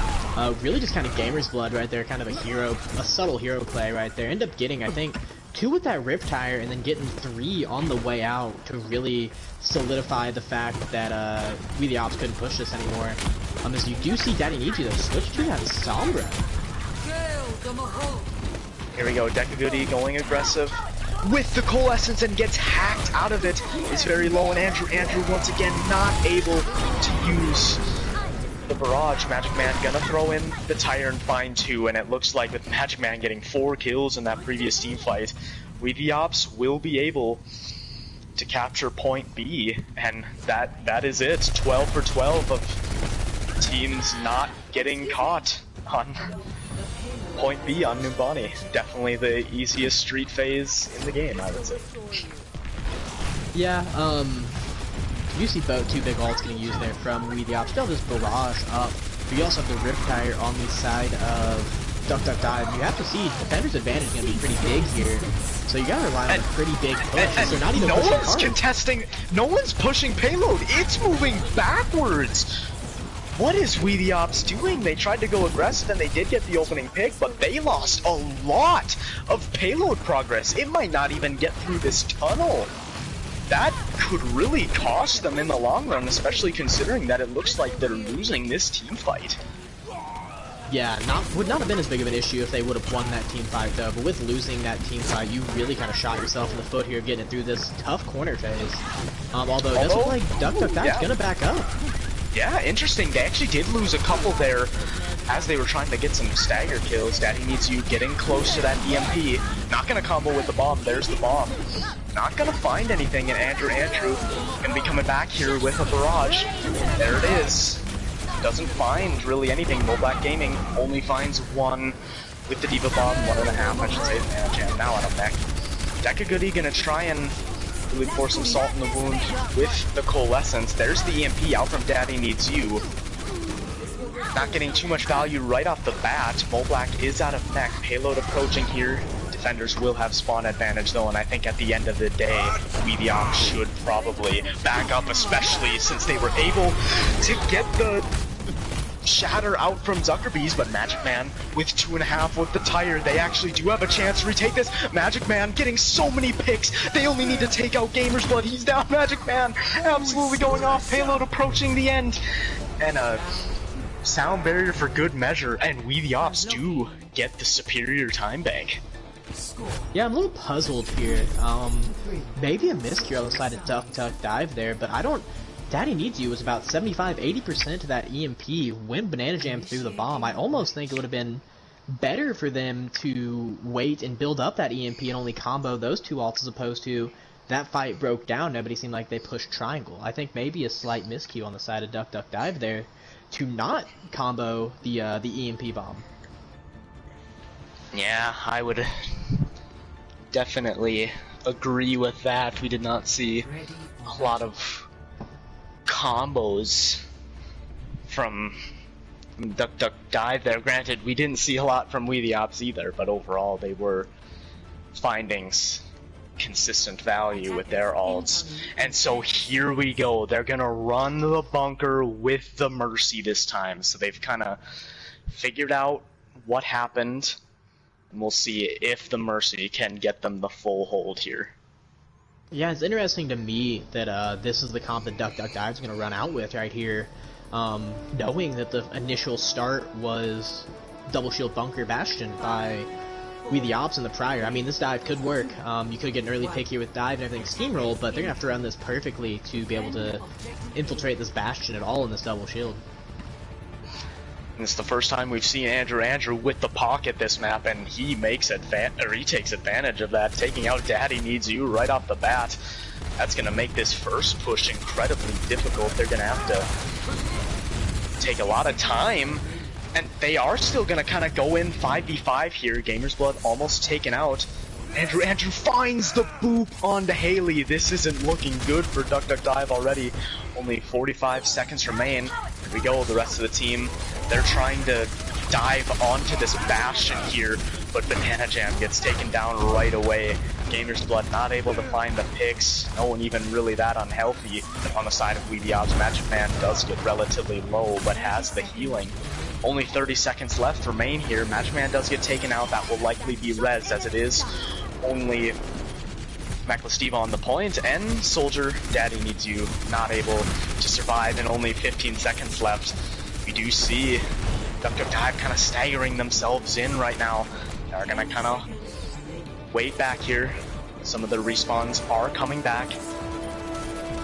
Really just kind of Gamer's Blood right there, kind of a subtle hero play right there. End up getting, I think, 2 with that Riptire and then getting 3 on the way out to really solidify the fact that We the Opps couldn't push this anymore. As you do see Daddy Nietzsche though, switch to that Sombra. Here we go, Deca Goody going aggressive with the Coalescence and gets hacked out of it. It's very low, and Andrew once again not able to use the barrage. Magic Man gonna throw in the tire and find 2, and it looks like with Magic Man getting 4 kills in that previous team fight, We the Opps will be able to capture point B, and that is it. 12 for 12 of teams not getting caught on point B on Numbani. Definitely the easiest street phase in the game, I would say. Yeah, you see both two big ults getting used there from We the Opps. Still this barrage up, but you also have the Riptire on the side of Duck Duck Dive. You have to see Defender's advantage is going to be pretty big here, so you got to rely on a pretty big push. And they're not even no pushing one's hard. contesting, no one's pushing payload, it's moving backwards! What is We the Opps doing? They tried to go aggressive and they did get the opening pick, but they lost a lot of payload progress. It might not even get through this tunnel. That could really cost them in the long run, especially considering that it looks like they're losing this team fight. Yeah, would not have been as big of an issue if they would have won that team fight though, but with losing that team fight, you really kind of shot yourself in the foot here getting it through this tough corner phase. Although it does look like Duck Duck Dive's gonna back up. Yeah, interesting. They actually did lose a couple there as they were trying to get some stagger kills. Daddy Needs You getting close to that EMP. Not gonna combo with the bomb. There's the bomb. Not gonna find anything, and Andrew gonna be coming back here with a barrage. There it is. Doesn't find really anything. Black Gaming only finds one with the Diva Bomb, 1.5, I should say. And now out of mech. Dekagudi gonna try and really pour some salt in the wound with the Coalescence. There's the EMP out from Daddy Needs You. Not getting too much value right off the bat. Black is out of mech. Payload approaching here. Defenders will have spawn advantage though, and I think at the end of the day, We the Opps should probably back up, especially since they were able to get the shatter out from Zuckerbees, but Magic Man with 2.5 with the tire, they actually do have a chance to retake this. Magic Man getting so many picks, they only need to take out Gamer's Blood. He's down. Magic Man absolutely going off. Payload approaching the end, and a sound barrier for good measure, and We the Opps do get the superior time bank. Yeah, I'm a little puzzled here. Maybe a miscue on the side of Duck Duck Dive there, but I don't... Daddy Needs You was about 75-80% to that EMP when Banana Jam threw the bomb. I almost think it would have been better for them to wait and build up that EMP and only combo those two ults as opposed to that fight broke down. Nobody seemed like they pushed triangle. I think maybe a slight miscue on the side of Duck Duck Dive there to not combo the EMP bomb. Yeah, I would definitely agree with that. We did not see a lot of combos from Duck Duck Dive there. Granted, we didn't see a lot from We the Opps either, but overall they were finding consistent value with their ults. And so here we go. They're gonna run the bunker with the Mercy this time. So they've kind of figured out what happened, and we'll see if the Mercy can get them the full hold here. Yeah, it's interesting to me that this is the comp that Duck Duck Dive's going to run out with right here, knowing that the initial start was Double Shield Bunker Bastion by We the Opps in the prior. I mean, this dive could work. You could get an early pick here with dive and everything steamroll, but they're going to have to run this perfectly to be able to infiltrate this Bastion at all in this Double Shield. And it's the first time we've seen Andrew with the pocket this map, and he takes advantage of that, taking out Daddy Needs You right off the bat. That's going to make this first push incredibly difficult. They're going to have to take a lot of time, and they are still going to kind of go in 5v5 here. Gamer's Blood almost taken out. Andrew finds the boop onto Haley. This isn't looking good for Duck Duck Dive already. Only 45 seconds remain. Here we go, the rest of the team. They're trying to dive onto this Bastion here, but Banana Jam gets taken down right away. Gamer's Blood not able to find the picks. No one even really that unhealthy on the side of We the Opps. Magic Man does get relatively low, but has the healing. Only 30 seconds left remain here. Magic Man does get taken out. That will likely be res, as it is only Steve on the point, and Soldier Daddy Needs You not able to survive, and only 15 seconds left. We do see Duck Duck Dive kind of staggering themselves in right now. They're gonna kind of wait back here. Some of the respawns are coming back,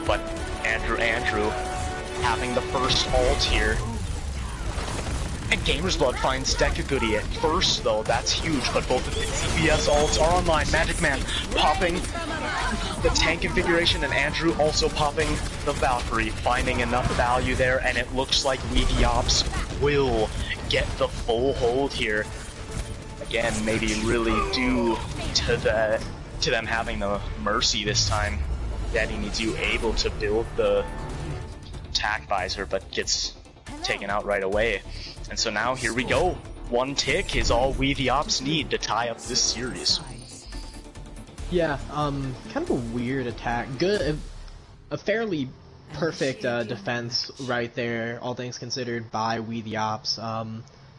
but Andrew having the first ult here. And Gamer's Blood finds Dekagudi at first, though. That's huge, but both of the CBS ults are online. Magic Man popping the tank configuration, and Andrew also popping the Valkyrie, finding enough value there, and it looks like We the Opps will get the full hold here. again, maybe really due to them having the Mercy this time. Daddy needs you able to build the attack visor, but gets taken out right away. And so now here we go. One tick is all we the Opps need to tie up this series. Yeah, kind of a weird attack. Good, a fairly perfect defense right there, all things considered, by We the Opps.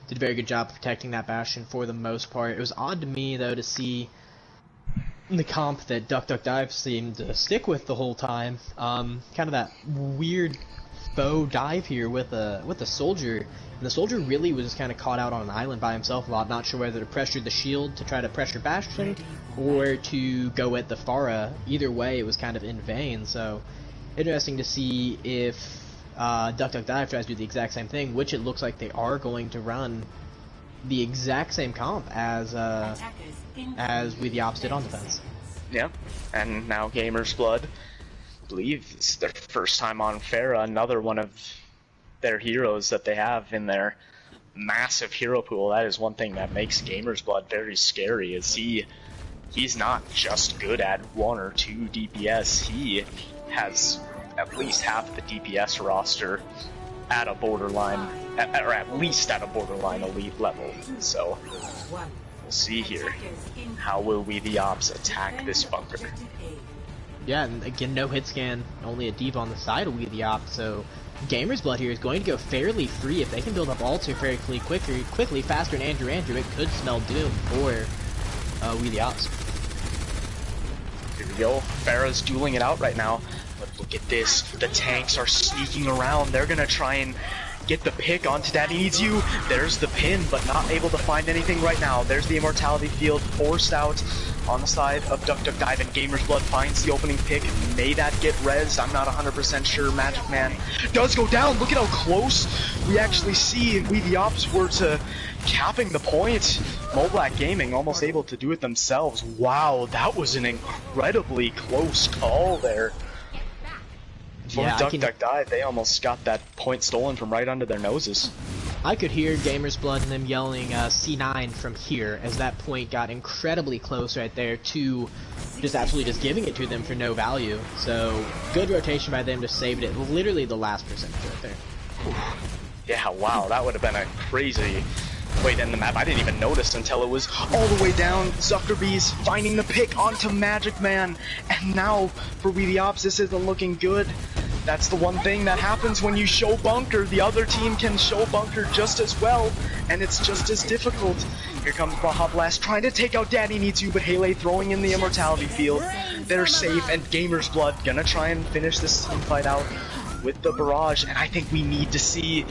Did a very good job protecting that Bastion for the most part. It was odd to me, though, to see the comp that Duck Duck Dive seemed to stick with the whole time. Kind of that weird faux dive here with a soldier. And the soldier really was just kind of caught out on an island by himself a lot, not sure whether to pressure the shield to try to pressure Bastion or to go at the Pharah. Either way, it was kind of in vain, so interesting to see if Duck Duck Dive tries to do the exact same thing, which it looks like they are going to run the exact same comp as We the Opps did on defense. Yeah, and now Gamer's Blood, I believe it's their first time on Pharah, another one of their heroes that they have in their massive hero pool. That is one thing that makes Gamer's Blood very scary, is he's not just good at 1 or 2 DPS, he has at least half the DPS roster at a borderline, or at least at a borderline elite level. So we'll see here. How will we the Opps attack this bunker? Yeah, and again, no hit scan, only a deep on the side of We the Opps, so Gamer's Blood here is going to go fairly free. If they can build up altar very quickly, faster than Andrew, it could smell doom for We the Opps. Here we go. Pharah's dueling it out right now. But look at this. The tanks are sneaking around. They're gonna try and get the pick onto Daddy Needs You. There's the pin, but not able to find anything right now. There's the Immortality Field forced out on the side of Duck Duck Dive, and Gamer's Blood finds the opening pick. May that get rezzed? I'm not 100% sure. Magic Man does go down. Look at how close we actually see We the Opps were to capping the point. Moblack Gaming almost able to do it themselves. Wow, that was an incredibly close call there. For Duck Duck Dive, they almost got that point stolen from right under their noses. I could hear Gamer's Blood and them yelling C9 from here, as that point got incredibly close right there to just absolutely just giving it to them for no value. So, good rotation by them to save it at literally the last percentage right there. Yeah, wow, that would have been a crazy way to end the map. I didn't even notice until it was all the way down. Zuckerbees finding the pick onto Magic Man, and now for We the Opps, this isn't looking good. That's the one thing that happens when you show bunker. The other team can show bunker just as well, and it's just as difficult. Here comes Baja Blast trying to take out Daddy Needs You, but Haley throwing in the Immortality Field. They're safe, and Gamer's Blood gonna try and finish this team fight out with the barrage, and I think we need to see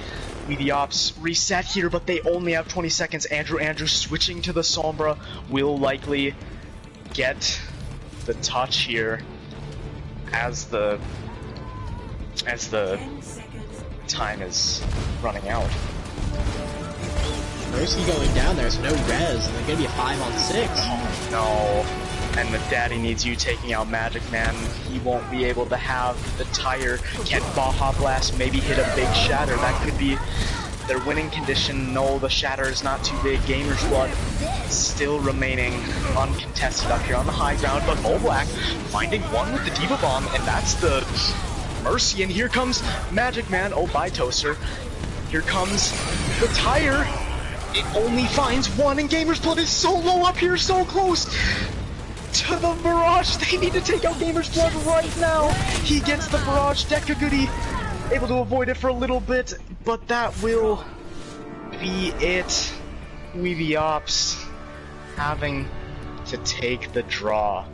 We the Opps reset here, but they only have 20 seconds. Andrew switching to the Sombra will likely get the touch here as the time is running out. Mercy going down there, so no res, and they're gonna be a 5-on-6. Oh no. And with Daddy Needs You taking out Magic Man, he won't be able to have the tire. Can Baja Blast maybe hit a big shatter? That could be their winning condition. No, the shatter is not too big. Gamer's Blood still remaining uncontested up here on the high ground, but Moblack finding one with the Diva Bomb, and that's the Mercy, and here comes Magic Man. Oh, bye, Toaster. Here comes the tire. It only finds one, and Gamer's Blood is so low up here, so close to the barrage. They need to take out Gamer's Blood right now. He gets the barrage. Deca Goody able to avoid it for a little bit, but that will be it. We the Opps having to take the draw.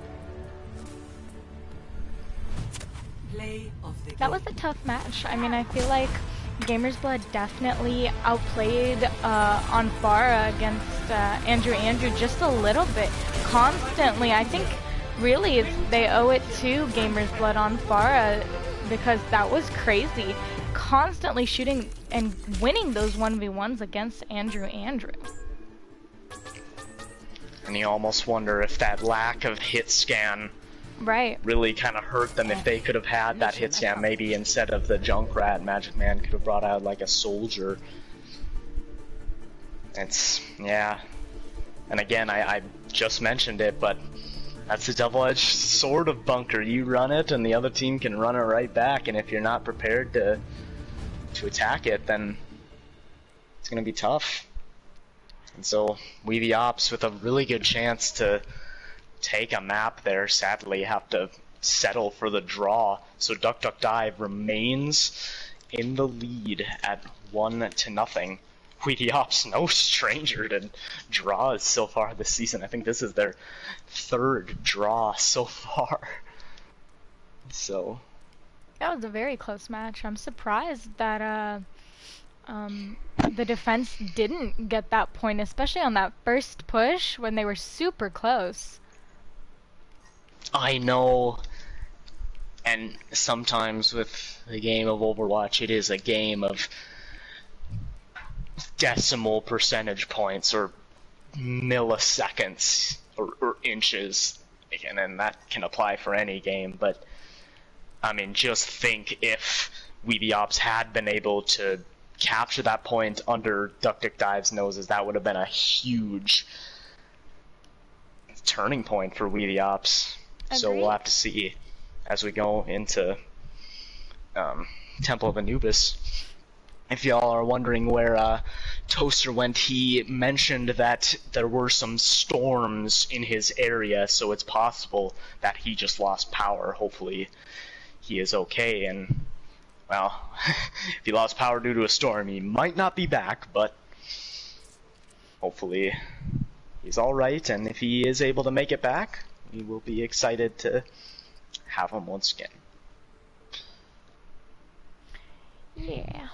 That was a tough match. I mean, I feel like Gamer's Blood definitely outplayed on Pharah against Andrew just a little bit. Constantly, I think really they owe it to Gamer's Blood on Pharah, because that was crazy. Constantly shooting and winning those 1v1s against Andrew. And you almost wonder if that lack of hit scan really kind of hurt them. If they could have had that hit scan, maybe instead of the Junkrat, Magic Man could have brought out like a soldier. It's, yeah, And again, I just mentioned it, but that's a double-edged sword of bunker. You run it, and the other team can run it right back, and if you're not prepared to attack it, then it's going to be tough. And so, we the Opps, with a really good chance to take a map there, sadly have to settle for the draw. So Duck Duck Dive remains in the lead at 1-0. We the Opps, no stranger to draws so far this season. I think this is their third draw so far. So that was a very close match. I'm surprised that the defense didn't get that point, especially on that first push when they were super close. I know, and sometimes with the game of Overwatch, it is a game of decimal percentage points or milliseconds or inches, and that can apply for any game. But I mean, just think if we the Opps had been able to capture that point under Duck Duck Dive's noses, that would have been a huge turning point for we the Opps. Agreed. So we'll have to see as we go into Temple of Anubis. If y'all are wondering where Toaster went, he mentioned that there were some storms in his area, so it's possible that he just lost power. Hopefully he is okay, and, well, if he lost power due to a storm, he might not be back, but hopefully he's alright, and if he is able to make it back, we will be excited to have him once again. Yeah.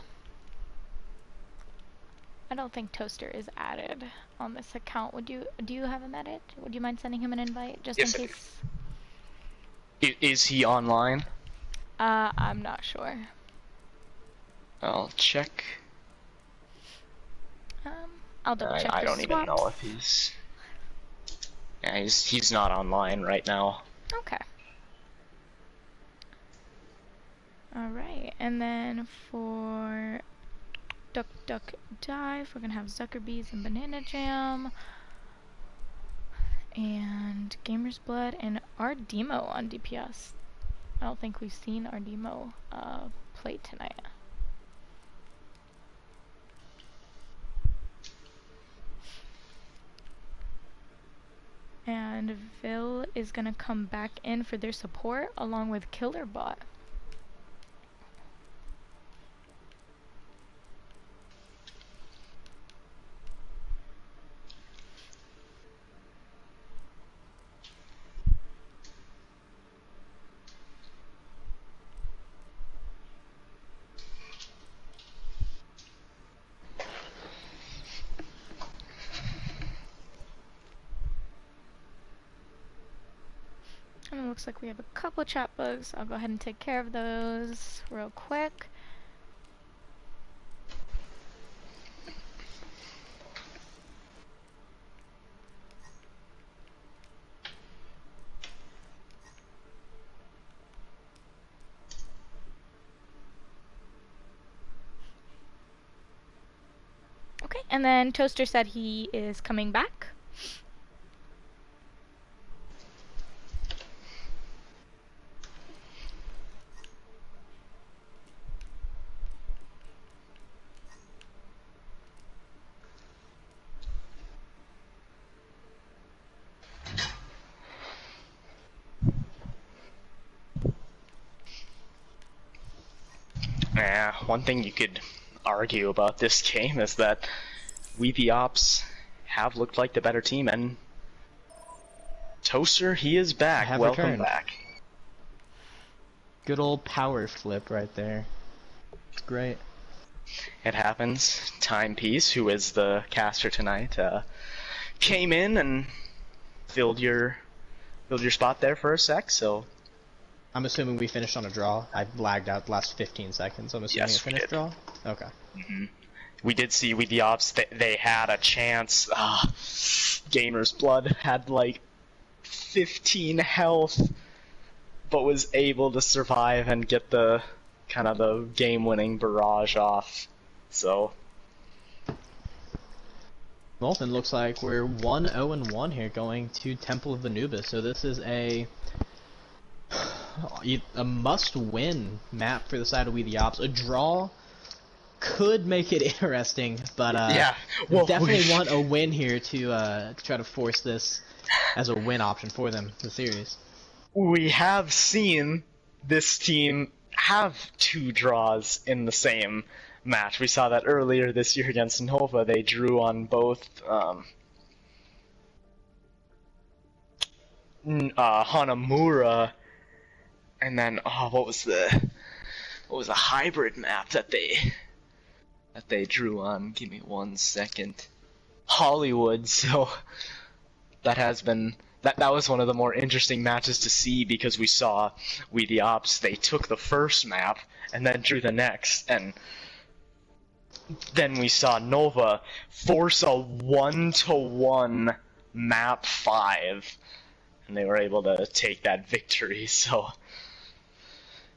I don't think Toaster is added on this account. Do you have him added? Would you mind sending him an invite just Yes, in I case? Is he online? I'm not sure. I'll check. I'll double check. I the don't even know swaps. if he's. Yeah, he's not online right now. Okay. Alright, and then for Duck Duck Dive, we're gonna have Zuckerbees and Banana Jam. And Gamer's Blood and Ardemo on DPS. I don't think we've seen Ardemo play tonight. And Vil is gonna come back in for their support along with Killerbot. And it looks like we have a couple chat bugs. I'll go ahead and take care of those real quick. Okay, and then Toaster said he is coming back. Yeah, one thing you could argue about this game is that we the Opps have looked like the better team, and Toaster, he is back. Have Welcome returned. back. Good old power flip right there. It's great. It happens. Timepiece, who is the caster tonight, came in and filled your spot there for a sec, so I'm assuming we finished on a draw. I lagged out the last 15 seconds. I'm assuming Yes, a we finished did. draw? Okay. we did see with the Opps that they had a chance. Gamer's Blood had like 15 health, but was able to survive and get the kind of the game-winning barrage off. So Well, then looks like we're 1-0-1 here going to Temple of Anubis. So this is a must-win map for the side of We The Opps. A draw could make it interesting, but yeah, well, definitely want a win here to try to force this as a win option for them, the series. We have seen this team have 2 draws in the same match. We saw that earlier this year against Nova. They drew on both Hanamura, and then what was the hybrid map that they drew on? Give me 1 second. Hollywood. So that has been that was one of the more interesting matches to see, because we saw We The Opps, they took the first map and then drew the next, and then we saw Nova force a 1-to-1 map 5, and they were able to take that victory. So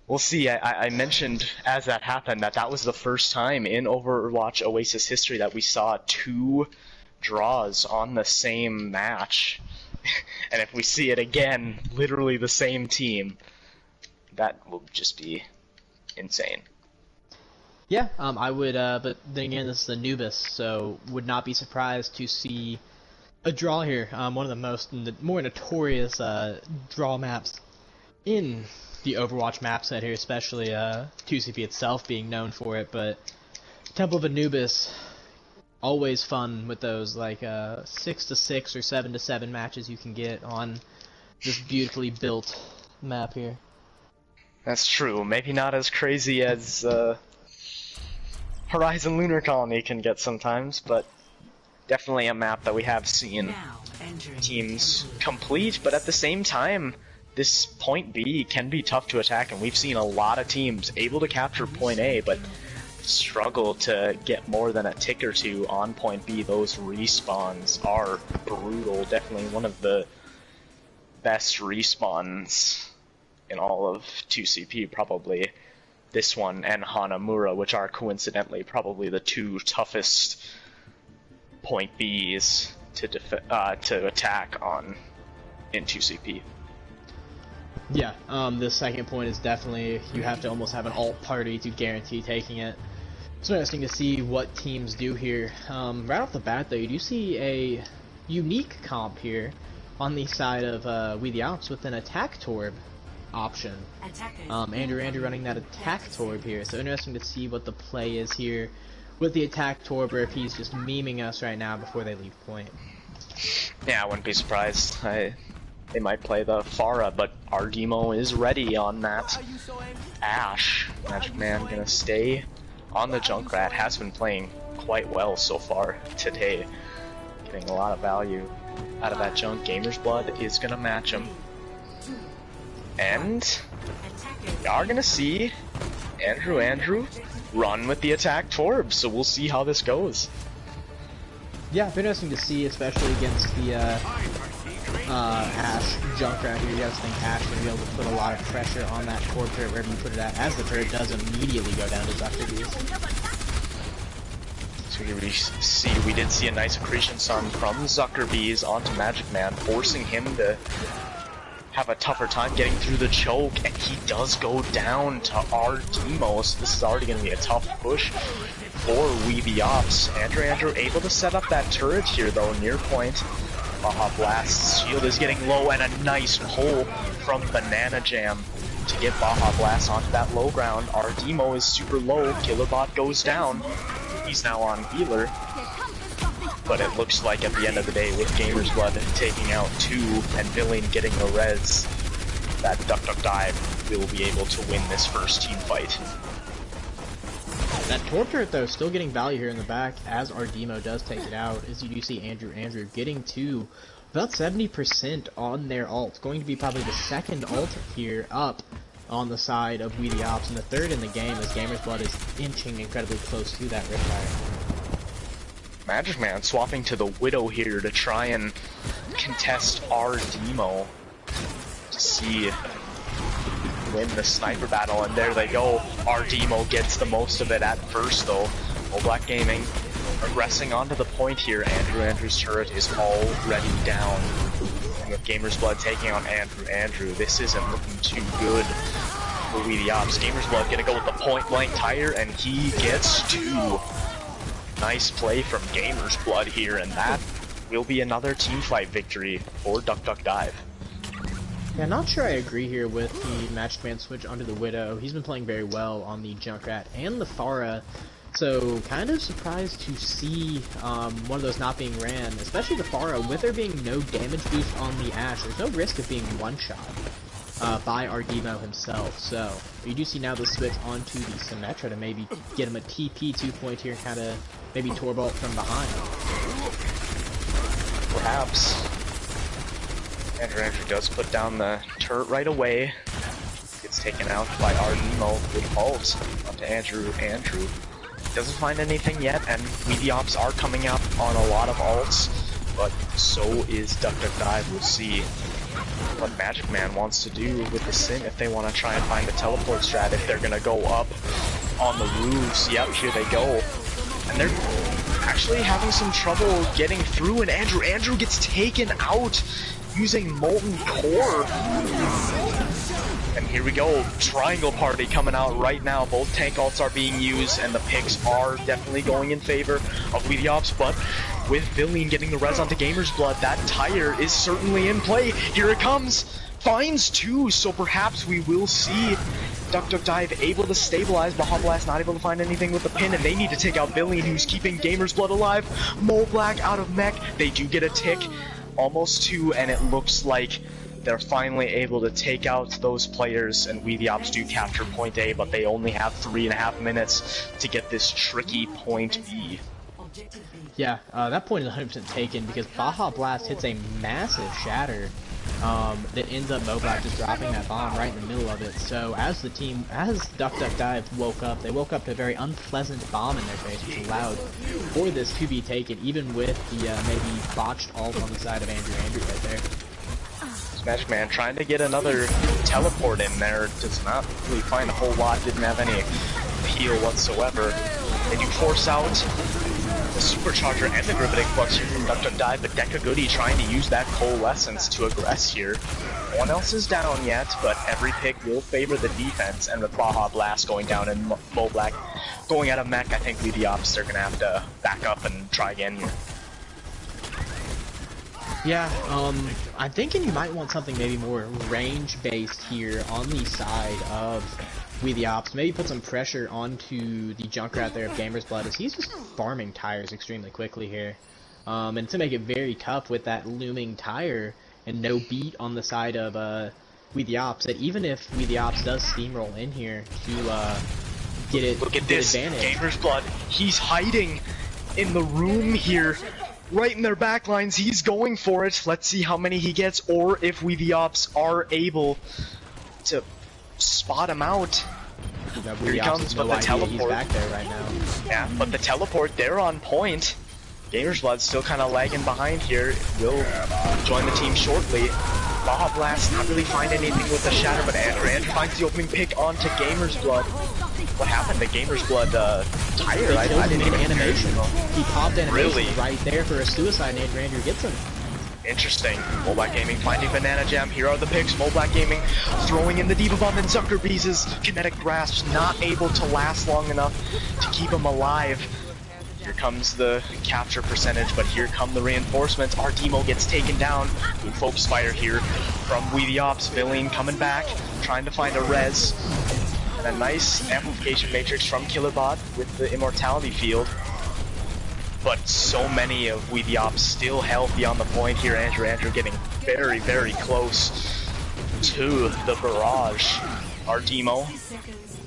we'll see. I mentioned as that happened that was the first time in Overwatch Oasis history that we saw 2 draws on the same match. And if we see it again, literally the same team, that will just be insane. Yeah, I would, but then again, this is Anubis, so would not be surprised to see a draw here. One of the more notorious draw maps in the Overwatch map set here, especially 2CP itself being known for it. But Temple of Anubis, always fun with those, like 6-to-6 or 7-to-7 matches you can get on this beautifully built map here. That's true. Maybe not as crazy as Horizon Lunar Colony can get sometimes, but definitely a map that we have seen teams complete. But at the same time, this point B can be tough to attack, and we've seen a lot of teams able to capture point A, but struggle to get more than a tick or 2 on point B. Those respawns are brutal. Definitely one of the best respawns in all of 2CP, probably this one and Hanamura, which are coincidentally probably the 2 toughest point Bs to attack on in 2CP. Yeah, the second point is definitely, you have to almost have an alt party to guarantee taking it. It's interesting to see what teams do here. Right off the bat, though, you do see a unique comp here on the side of We The Opps with an attack torb option. Andrew running that attack torb here, so interesting to see what the play is here with the attack torb, or if he's just memeing us right now before they leave point. Yeah, I wouldn't be surprised. They might play the Pharah, but our demo is ready on that Ashe. Magic Man gonna stay on the Junkrat, has been playing quite well so far today. Getting a lot of value out of that junk. Gamer's Blood is gonna match him. And we are gonna see Andrew run with the attack torb, so we'll see how this goes. Yeah, it's interesting to see, especially against the Ashe Junkrat here. You guys think Ashe would be able to put a lot of pressure on that torb turret wherever you put it at, as the turret does immediately go down to Zuckerbees. So we did see a nice accretion sun from Zuckerbees onto Magic Man, forcing him to have a tougher time getting through the choke, and he does go down to our demo, so this is already going to be a tough push for We The Opps. Andrew able to set up that turret here, though, near point. Baja Blast's shield is getting low, and a nice pull from Banana Jam to get Baja Blast onto that low ground. Our demo is super low, Killerbot goes down. He's now on healer. But it looks like at the end of the day, with Gamer's Blood taking out 2 and Villain getting the res, that Duck Dive will be able to win this first team fight. That torp turret, though, still getting value here in the back as our demo does take it out, as you do see Andrew getting to about 70% on their ult. Going to be probably the second ult here up on the side of We The Opps, and the third in the game, as Gamer's Blood is inching incredibly close to that Riptide. Magic Man swapping to the Widow here to try and contest our demo to see win the sniper battle, and there they go. Our demo gets the most of it at first, though. Black Gaming Progressing onto the point here, Andrew's turret is already down. And with Gamer's Blood taking on Andrew, this isn't looking too good for We The Opps. Gamer's Blood gonna go with the point blank tire, and he gets 2. Nice play from Gamer's Blood here, and that will be another team fight victory for Duck Duck Dive. Yeah, not sure I agree here with the match command switch onto the Widow. He's been playing very well on the Junkrat and the Pharah. So, kind of surprised to see one of those not being ran, especially the Pharah, with there being no damage boost on the Ashe. There's no risk of being one-shot by our Demo himself. So, you do see now the switch onto the Symmetra to maybe get him a TP 2-point here, kind of maybe Torbolt from behind. Perhaps. Andrew does put down the turret right away. Gets taken out by our Demo with ult onto Andrew. Doesn't find anything yet, and We The Opps are coming up on a lot of ults, but so is Duck Duck Dive. We'll see what Magic Man wants to do with the Sim if they want to try and find a teleport strat, if they're going to go up on the roofs. Yep, here they go. And they're actually having some trouble getting through, and Andrew gets taken out using Molten Core. And here we go, Triangle Party coming out right now. Both tank ults are being used, and the picks are definitely going in favor of We The Opps, but with Villian getting the res onto Gamer's Blood, that tire is certainly in play. Here it comes! Finds 2, so perhaps we will see Duck Duck Dive able to stabilize. Baja Blast not able to find anything with the pin, and they need to take out Villian, who's keeping Gamer's Blood alive. Mole Black out of mech, they do get a tick. Almost 2, and it looks like they're finally able to take out those players, and We The Opps do capture point A, but they only have 3.5 minutes to get this tricky point B. Yeah, that point is 100% taken because Baja Blast hits a massive shatter that ends up Moblack just dropping that bomb right in the middle of it. So as Duck Duck Dive woke up, they woke up to a very unpleasant bomb in their face, which allowed for this to be taken, even with the maybe botched ult on the side of Andrew right there. Magic Man trying to get another teleport in there, does not really find a whole lot, didn't have any heal whatsoever. They do force out the Supercharger and the Gravitic Flux here from Duck Duck Dive, but Deca Goody trying to use that Coalescence to aggress here. No one else is down yet, but every pick will favor the defense, and with Baja Blast going down and Mo Black going out of mech, I think We The Opps are going to have to back up and try again here. Yeah, I'm thinking you might want something maybe more range-based here on the side of We The Opps. Maybe put some pressure onto the Junkrat there of Gamer's Blood, as he's just farming tires extremely quickly here. And to make it very tough with that looming tire and no beat on the side of We The Opps, that even if We The Opps does steamroll in here to get it, look at this, advantage. Gamer's Blood, he's hiding in the room here. Right in their backlines, he's going for it. Let's see how many he gets, or if We The Opps are able to spot him out. Here he comes, but the teleport. He's back there right now. Yeah, but the teleport, they're on point. Gamer's Blood still kind of lagging behind here. Will join the team shortly. Baja Blast not really find anything with the shatter, but Andrew finds the opening pick onto Gamer's Blood. What happened to Gamer's Blood tire? I didn't even animation. He popped animation really? right there for a suicide, and Andrew gets him. Interesting. Moleblack Gaming finding Banana Jam. Here are the picks. Moleblack Gaming throwing in the Diva Bomb, and Zuckerbees' Kinetic Grasp not able to last long enough to keep him alive. Here comes the capture percentage, but here come the reinforcements. Our Demo gets taken down. Good focus fire here from We The Opps. Villian coming back, trying to find a res. And a nice amplification matrix from Killerbot with the Immortality Field. But so many of We The Opps still healthy on the point here. Andrew getting very, very close to the barrage. Our Demo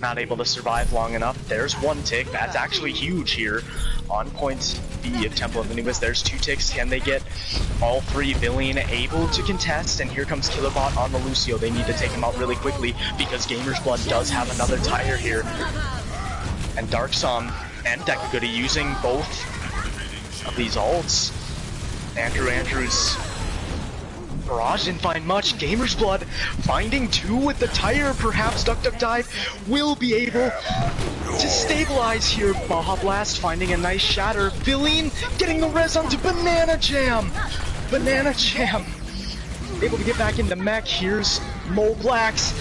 not able to survive long enough. There's one tick. That's actually huge here. On point B of Temple of Anubis, there's 2 ticks. Can they get all 3? Villian able to contest, and here comes Killerbot on the Lucio. They need to take him out really quickly because Gamer's Blood does have another tire here. And Darksom and Deca Goody using both of these ults. Andrew's Barrage didn't find much. Gamer's Blood finding 2 with the tire. Perhaps Duck Duck Dive will be able to stabilize here. Baja Blast finding a nice shatter. Villain getting the res onto Banana Jam. Banana Jam able to get back into mech. Here's Mo Black's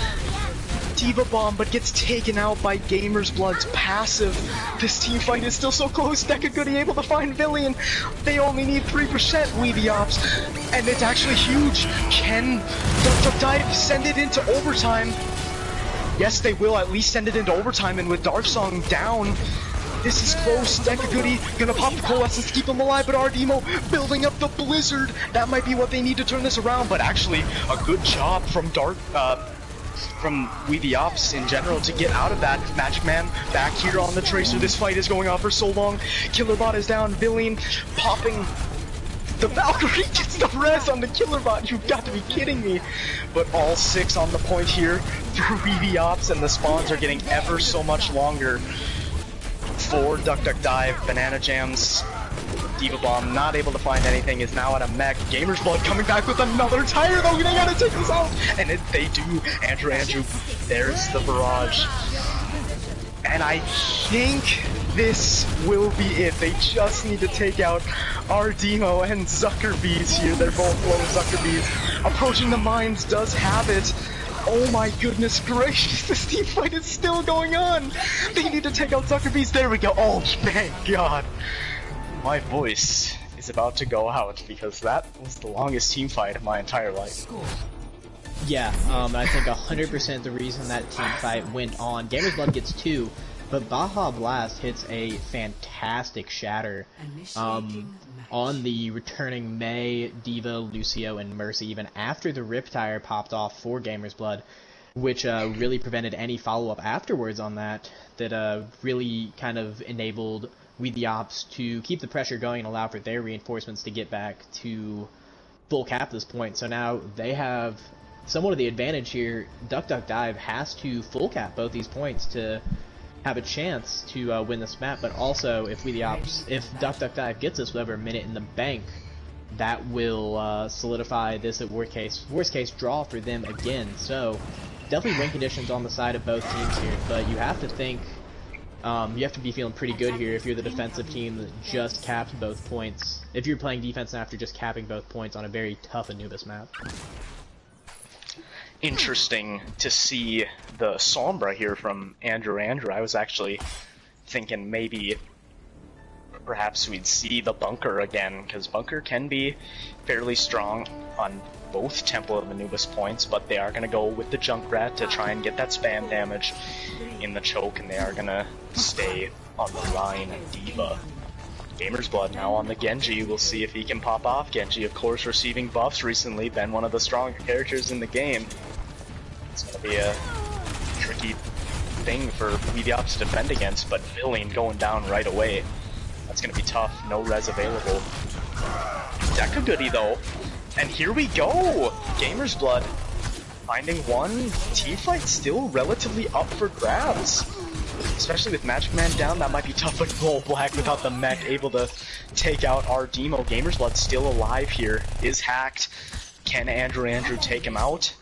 Diva Bomb, but gets taken out by Gamer's Blood's passive. This team fight is still so close. Deca Goody able to find Villian. They only need 3%, We the Opps, and it's actually huge. Can Duck Duck Dive send it into overtime? Yes, they will at least send it into overtime, and with Dark Song down, this is close. Deca Goody gonna pop the Coalescence to keep them alive, but Ardemo building up the Blizzard. That might be what they need to turn this around, but actually a good job from from We the Opps in general to get out of that. Magic Man back here on the Tracer. This fight is going on for so long. Killerbot is down. Villain popping the Valkyrie, gets the res on the Killerbot. You've got to be kidding me. But all 6 on the point here for We the Opps, and the spawns are getting ever so much longer for Duck Duck Dive. Banana Jams, Diva Bomb not able to find anything, is now at a mech. Gamer's Blood coming back with another tire though. They gotta take this out, and they do. Andrew, there's the barrage. And I think this will be it. They just need to take out Ardemo and Zuckerbees here. They're both low. Zuckerbees approaching the mines does have it. Oh my goodness gracious, this team fight is still going on. They need to take out Zuckerbees. There we go. Oh, thank God. My voice is about to go out because that was the longest team fight of my entire life. Yeah, I think 100% the reason that team fight went on. Gamer's Blood gets 2, but Baja Blast hits a fantastic shatter on the returning Mei, Diva, Lucio, and Mercy, even after the Rip Tire popped off for Gamer's Blood, which really prevented any follow-up afterwards on that, really kind of enabled We the Opps to keep the pressure going and allow for their reinforcements to get back to full cap at this point. So now they have somewhat of the advantage here. Duck Duck Dive has to full cap both these points to have a chance to win this map, but also if Duck Duck Dive gets this with over a minute in the bank, that will solidify this at worst case draw for them again. So definitely win conditions on the side of both teams here, but you have to think you have to be feeling pretty good here if you're the defensive team that just capped both points. If you're playing defense after just capping both points on a very tough Anubis map. Interesting to see the Sombra here from Andrew. I was actually thinking maybe perhaps we'd see the Bunker again, because Bunker can be fairly strong on both Temple of Anubis points, but they are going to go with the Junkrat to try and get that spam damage in the choke, and they are going to stay on the Rhine and Diva. Gamer's Blood now on the Genji. We'll see if he can pop off. Genji, of course, receiving buffs recently, been one of the stronger characters in the game. It's going to be a tricky thing for We the Opps to defend against, but Villain going down right away. That's going to be tough. No res available. Deca Goody, though. And here we go! Gamer's Blood finding one. Team fight still relatively up for grabs. Especially with Magic Man down, that might be tough, but Bull Black without the mech able to take out Ardemo. Gamer's Blood still alive here, is hacked. Can Andrew take him out?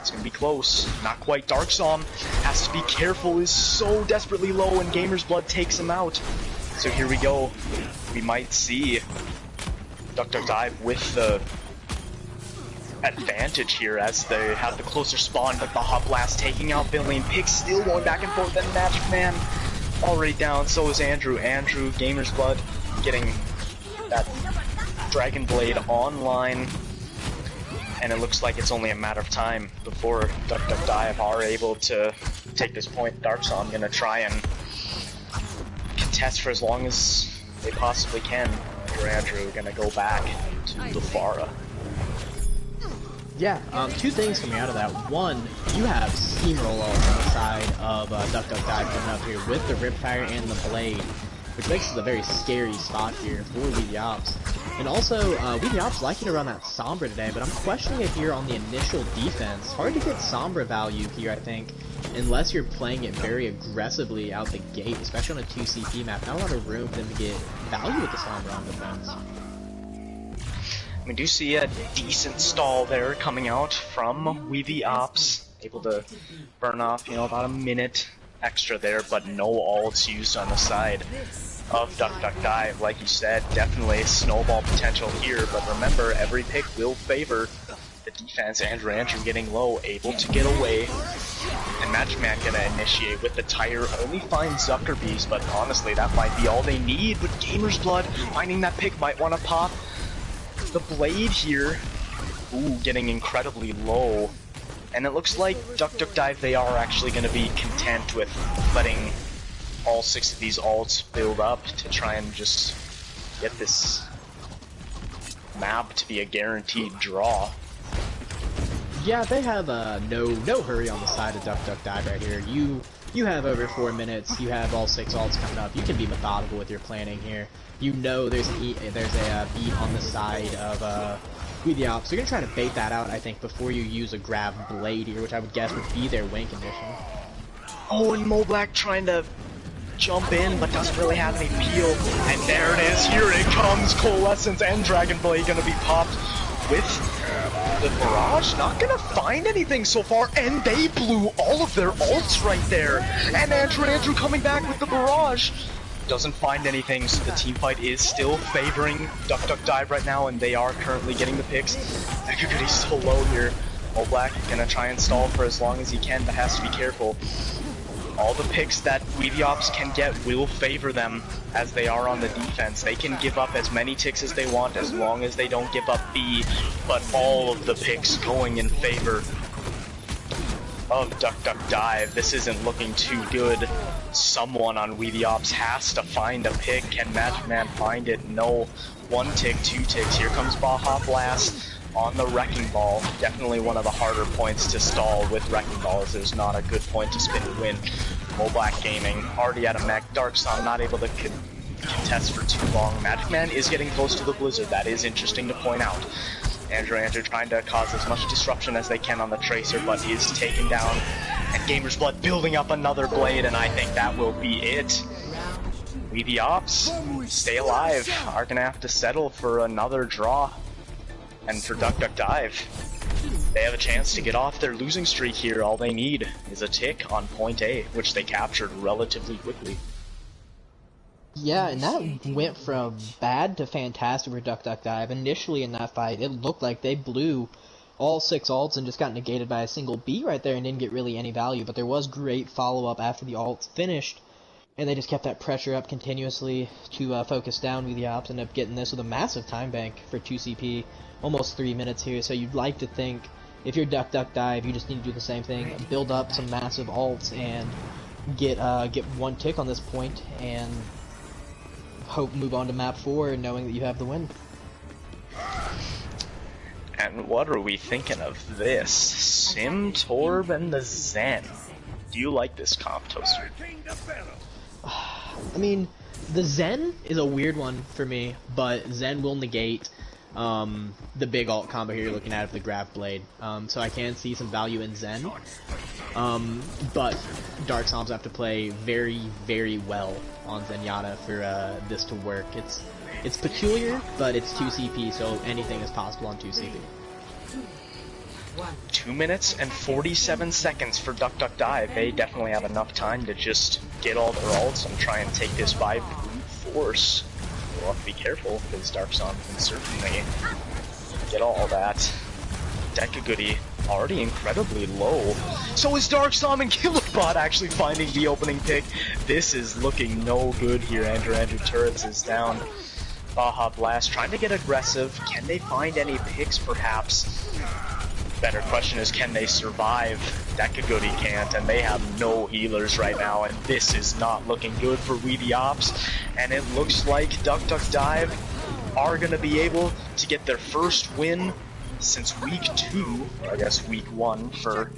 It's gonna be close. Not quite. Dark Psalm has to be careful, is so desperately low, and Gamer's Blood takes him out. So here we go. We might see Duck Duck Dive with the advantage here as they have the closer spawn, but Baja Blast taking out Villain. Pig still going back and forth, and Magic Man already down, so is Andrew. Gamer's Blood getting that Dragon Blade online, and it looks like it's only a matter of time before Duck Duck Dive are able to take this point. Darksaw gonna try and contest for as long as they possibly can. Andrew gonna go back to the Farah. Yeah, 2 things coming out of that. One, you have Steamroller on the side of Duck Duck Dive coming up here with the Riptire and the Blade, which makes it a very scary spot here for We the Opps. And also, We the Opps liking to run that Sombra today, but I'm questioning it here on the initial defense. Hard to get Sombra value here, I think, unless you're playing it very aggressively out the gate, especially on a 2 CP map. Not a lot of room for them to get value with the Sombra on defense. We do see a decent stall there coming out from the Opps, able to burn off, about a minute extra there, but no ults used on the side of Duck Duck Dive. Like you said, definitely snowball potential here, but remember, every pick will favor the defense. Andrew getting low, able to get away, and Magic Man gonna initiate with the tire, only finds Zuckerbees, but honestly, that might be all they need. With Gamer's Blood, finding that pick, might want to pop the blade here. Ooh, getting incredibly low. And it looks like Duck Duck Dive, they are actually going to be content with letting all 6 of these ults build up to try and just get this map to be a guaranteed draw. Yeah, they have no hurry on the side of Duck Duck Dive right here. You have over 4 minutes. You have all 6 ults coming up. You can be methodical with your planning here. You know there's a beat on the side of the Opps. So you're gonna try to bait that out, I think, before you use a grab blade here, which I would guess would be their win condition. Oh, and Moblack trying to jump in, but doesn't really have any peel. And there it is. Here it comes. Coalescence and Dragon Blade gonna be popped with the barrage. Not gonna find anything so far, and they blew all of their ults right there. And Andrew coming back with the barrage. Doesn't find anything, so the team fight is still favoring Duck Duck Dive right now, and they are currently getting the picks. Everybody's so low here. Moblack gonna try and stall for as long as he can, but has to be careful. All the picks that the Opps can get will favor them, as they are on the defense. They can give up as many ticks as they want, as long as they don't give up B, but all of the picks going in favor of Duck Duck Dive. This isn't looking too good. Someone on the Opps has to find a pick. Can Magic Man find it? No. 1 tick, 2 ticks. Here comes Baja Blast on the Wrecking Ball. Definitely one of the harder points to stall with Wrecking Ball, as there's not a good point to spin and win. Moblack Gaming already at a mech. Darkson not able to contest for too long. Magic Man is getting close to the Blizzard. That is interesting to point out. Andrew trying to cause as much disruption as they can on the Tracer, but is taken down. And Gamer's Blood building up another blade, and I think that will be it. The Opps, stay alive, are going to have to settle for another draw. And for Duck Duck Dive, they have a chance to get off their losing streak here. All they need is a tick on point A, which they captured relatively quickly. Yeah, and that went from bad to fantastic for Duck Duck Dive. Initially in that fight, it looked like they blew all 6 ults and just got negated by a single B right there and didn't get really any value. But there was great follow-up after the ults finished, and they just kept that pressure up continuously to focus down with the Opps. Ended up getting this with a massive time bank for 2CP, almost 3 minutes here. So you'd like to think, if you're Duck Duck Dive, you just need to do the same thing, build up some massive ults and get 1 tick on this point, and hope move on to map 4 knowing that you have the win. And what are we thinking of this? Simtorb and the Zen. Do you like this comp, Toaster? I mean, the Zen is a weird one for me, but Zen will negate the big ult combo here you're looking at of the Grab Blade. So I can see some value in Zen. But Dark Psalms have to play very, very well on Zenyatta for this to work. It's peculiar, but it's 2CP, so anything is possible on 2CP. 2 minutes and 47 seconds for Duck Duck Dive. They definitely have enough time to just get all their ults and try and take this by brute force. We'll have to be careful, because Dark Psalm can certainly get all that. Decagoody already incredibly low. So is Dark Psalm, and Killerbot actually finding the opening pick. This is looking no good here. Andrew Turrets is down. Baja Blast trying to get aggressive. Can they find any picks, perhaps? Better question is, can they survive? Decagoody can't, and they have no healers right now, and this is not looking good for the Opps. And it looks like Duck Duck Dive are going to be able to get their first win since week 2, or I guess week 1 for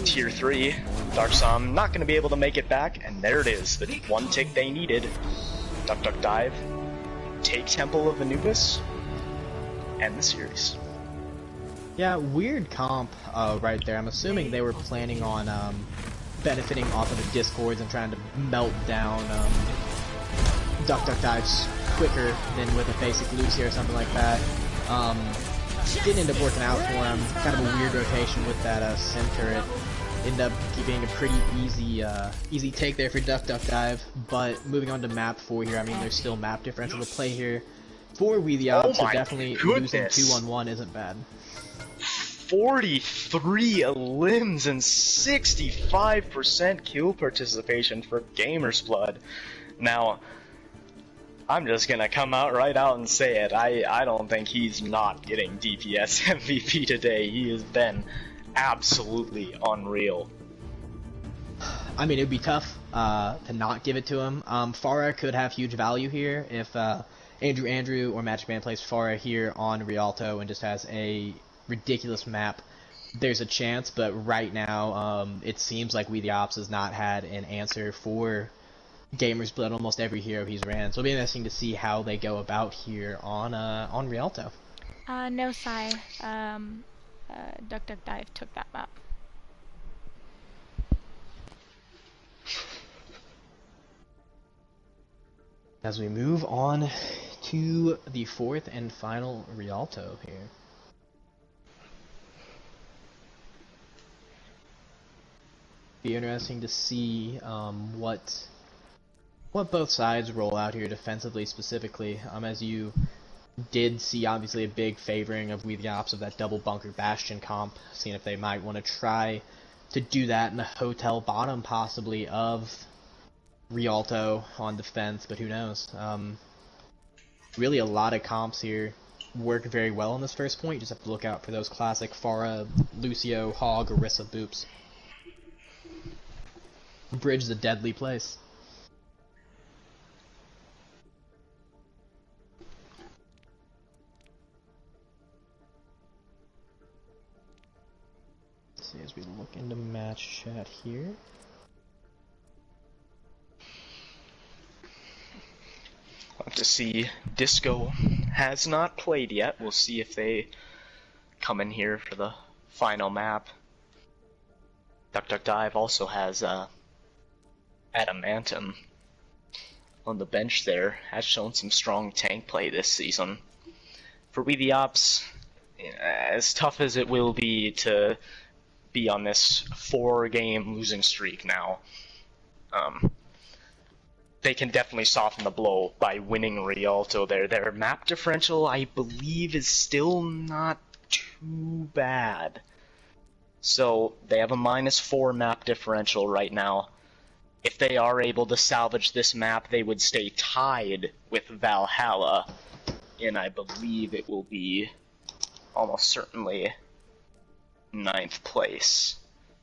tier 3. Darksom not going to be able to make it back, and there it is, the 1 tick they needed. Duck Duck Dive, take Temple of Anubis, end the series. Yeah, weird comp right there. I'm assuming they were planning on benefiting off of the discords and trying to melt down Duck Duck Dives quicker than with a basic Lucy or something like that. Didn't end up working out for him. Kind of a weird rotation with that Sim turret. Ended up being a pretty easy take there for Duck Duck Dive. But moving on to map 4 here, I mean, there's still map differential to play here for We The Opps, so definitely losing 2-on-1 isn't bad. 43 limbs and 65% kill participation for Gamer's Blood. Now, I'm just gonna come out right out and say it. I don't think he's not getting DPS MVP today. He has been absolutely unreal. I mean, it would be tough to not give it to him. Pharah could have huge value here if Andrew or Magic Man plays Pharah here on Rialto and just has a ridiculous map. There's a chance, but right now it seems like We The Opps has not had an answer for Gamer's Blood almost every hero he's ran. So it'll be interesting to see how they go about here on Rialto. No, Sai. Duck Duck Dive took that map. As we move on to the 4th and final Rialto here. Be interesting to see what both sides roll out here defensively specifically. As you did see, obviously a big favoring of We The Opps of that double bunker bastion comp, seeing if they might want to try to do that in the hotel bottom possibly of Rialto on defense, but who knows. Really a lot of comps here work very well on this first point. You just have to look out for those classic Pharah, Lucio, Hog, Orisa boops. Bridge is a deadly place. Let's see as we look into match chat here. We'll have to see. Disco has not played yet. We'll see if they come in here for the final map. Duck Duck Dive also has Adamantum on the bench there. Has shown some strong tank play this season. For We The Opps, as tough as it will be to be on this 4-game losing streak now, they can definitely soften the blow by winning Rialto there. Their map differential, I believe, is still not too bad. So they have a -4 map differential right now. If they are able to salvage this map, they would stay tied with Valhalla, and I believe it will be almost certainly 9th place,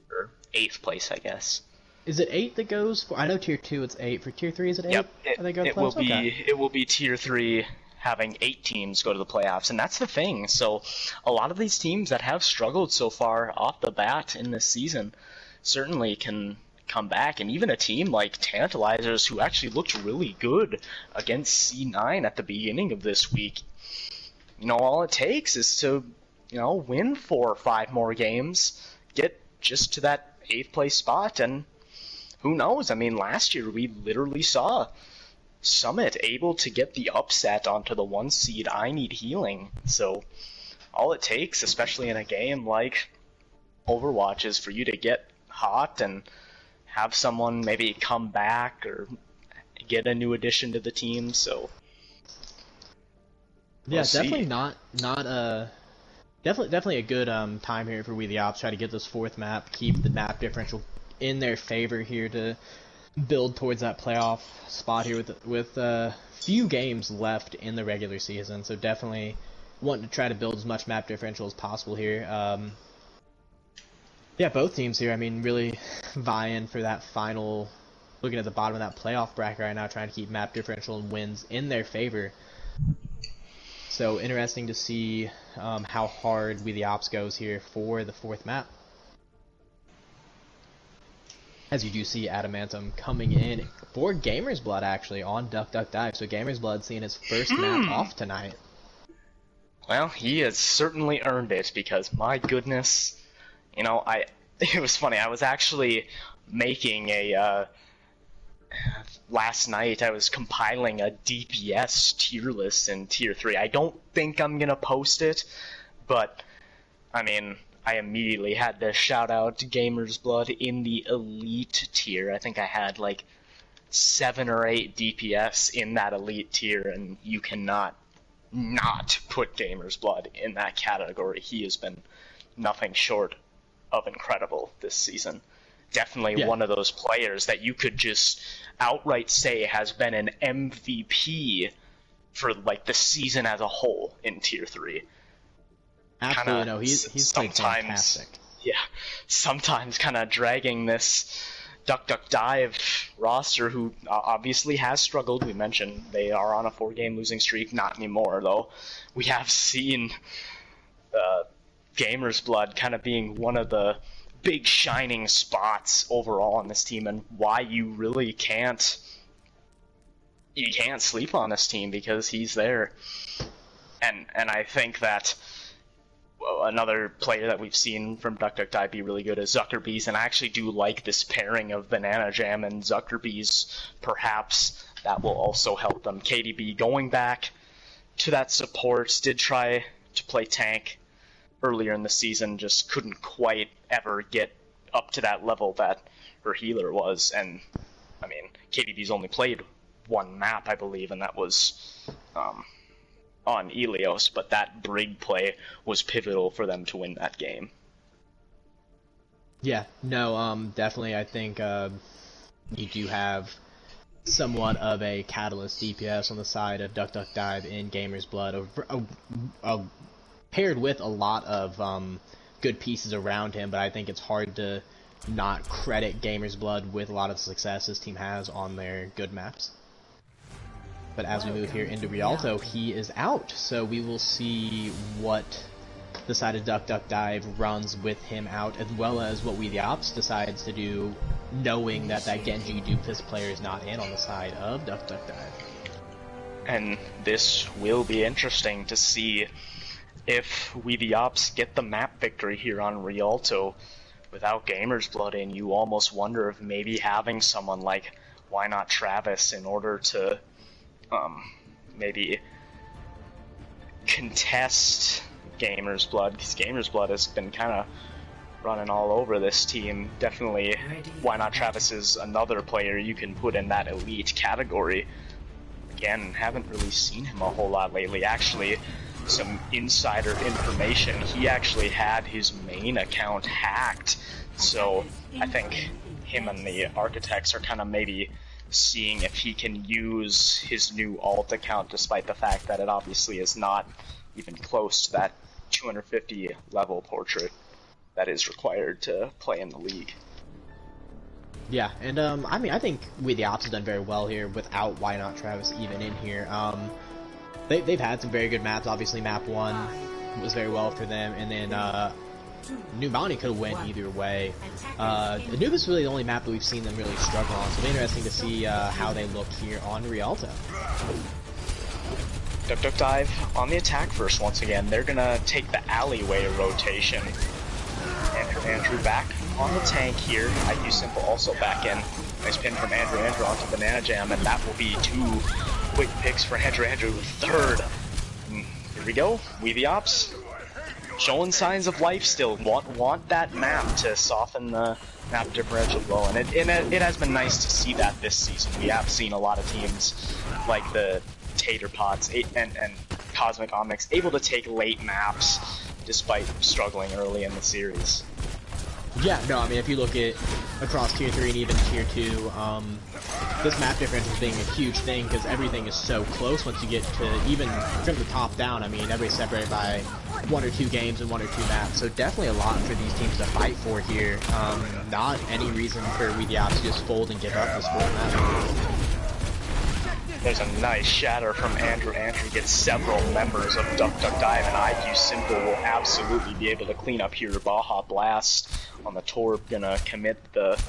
or 8th place, I guess. Is it 8 that goes for? I know tier 2 it's 8. For tier 3 is it 8? Yep, it will be tier 3 having 8 teams go to the playoffs, and that's the thing. So a lot of these teams that have struggled so far off the bat in this season certainly can come back, and even a team like Tantalizers, who actually looked really good against C9 at the beginning of this week. All it takes is to, win 4 or 5 more games, get just to that 8th place spot, and who knows? I mean, last year we literally saw Summit able to get the upset onto the 1 seed I Need Healing. So all it takes, especially in a game like Overwatch, is for you to get hot and have someone maybe come back or get a new addition to the team. So yeah, definitely definitely a good time here for We The Opps. Try to get this 4th map, keep the map differential in their favor here to build towards that playoff spot here with few games left in the regular season. So definitely wanting to try to build as much map differential as possible here. Yeah, both teams here, I mean, really vying for that final, looking at the bottom of that playoff bracket right now, trying to keep map differential and wins in their favor. So interesting to see how hard We The Opps goes here for the 4th map. As you do see Adamantum coming in for Gamer's Blood actually on Duck Duck Dive. So Gamer's Blood seeing his first map off tonight. Well, he has certainly earned it, because my goodness, it was funny. I was actually making last night I was compiling a DPS tier list in Tier 3. I don't think I'm gonna post it, but, I mean, I immediately had to shout out to Gamer's Blood in the Elite tier. I think I had, like, 7 or 8 DPS in that Elite tier, and you cannot not put Gamer's Blood in that category. He has been nothing short of incredible this season. Definitely one of those players that you could just outright say has been an MVP for like the season as a whole in Tier 3. Absolutely, no, he's played fantastic. Yeah, sometimes kind of dragging this Duck Duck Dive roster, who obviously has struggled. We mentioned they are on a 4-game losing streak, not anymore though. We have seen Gamer's Blood kind of being one of the big shining spots overall on this team, and why you really can't sleep on this team, because he's there. And I think that another player that we've seen from Duck Duck Dive be really good is Zuckerbees, and I actually do like this pairing of Banana Jam and Zuckerbees. Perhaps that will also help them. KDB going back to that support, did try to play tank earlier in the season, just couldn't quite ever get up to that level that her healer was. And I mean, KDB's only played one map, I believe, and that was on Elios, but that Brig play was pivotal for them to win that game. Yeah, no, definitely I think you do have somewhat of a catalyst DPS on the side of Duck Duck Dive in Gamer's Blood, paired with a lot of good pieces around him, but I think it's hard to not credit Gamer's Blood with a lot of the success this team has on their good maps. But as we move here into Rialto, he is out, so we will see what the side of Duck Duck Dive runs with him out, as well as what We The Opps decides to do, knowing that Genji Doofus player is not in on the side of Duck Duck Dive. And this will be interesting to see if We The Opps get the map victory here on Rialto without Gamer's Blood in. You almost wonder if maybe having someone like, why not Travis, in order to maybe contest Gamer's Blood, because Gamer's Blood has been kind of running all over this team. Definitely, why not Travis is another player you can put in that elite category. Again, haven't really seen him a whole lot lately. Actually, some insider information, he actually had his main account hacked, so I think him and the Architects are kind of maybe seeing if he can use his new alt account, despite the fact that it obviously is not even close to that 250 level portrait that is required to play in the league. Yeah, and I mean, I think We The Opps has done very well here without Why Not Travis even in here. They've had some very good maps. Obviously, map 1 was very well for them, and then New Bounty could win either way. Anubis is really the only map that we've seen them really struggle on, so it'll be interesting to see how they look here on Rialto. Duck Duck Dive on the attack first once again. They're gonna take the alleyway rotation. Andrew back on the tank here. IQ Simple also back in. Nice pin from Andrew onto Banana Jam, and that will be 2 quick picks for Andrew third. And here we go. We The Opps showing signs of life still. Want that map to soften the map differential blow, and it has been nice to see that this season. We have seen a lot of teams like the Tater Pots and Cosmic Omnics able to take late maps despite struggling early in the series. Yeah, no, I mean, if you look at across Tier 3 and even Tier 2, this map difference is being a huge thing because everything is so close once you get to, even from the top down, I mean, everybody's separated by 1 or 2 games and 1 or 2 maps, so definitely a lot for these teams to fight for here. Not any reason for We The Opps to just fold and give up this full map. There's a nice shatter from Andrew. Andrew gets several members of Duck Duck Dive, and IQ Simple will absolutely be able to clean up here. Baja Blast on the Torb, gonna commit the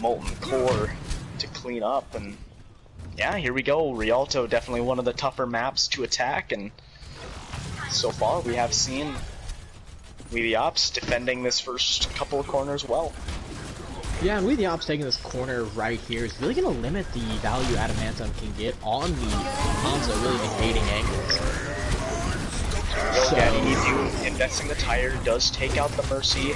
Molten Core to clean up, and yeah, here we go. Rialto, definitely one of the tougher maps to attack, and so far we have seen We The Opps defending this first couple of corners well. Yeah, and with the Opps taking this corner right here is really going to limit the value Adamantum can get on the Hanzo, really negating angles. So, Daddy needs you. Investing the tire does take out the Mercy,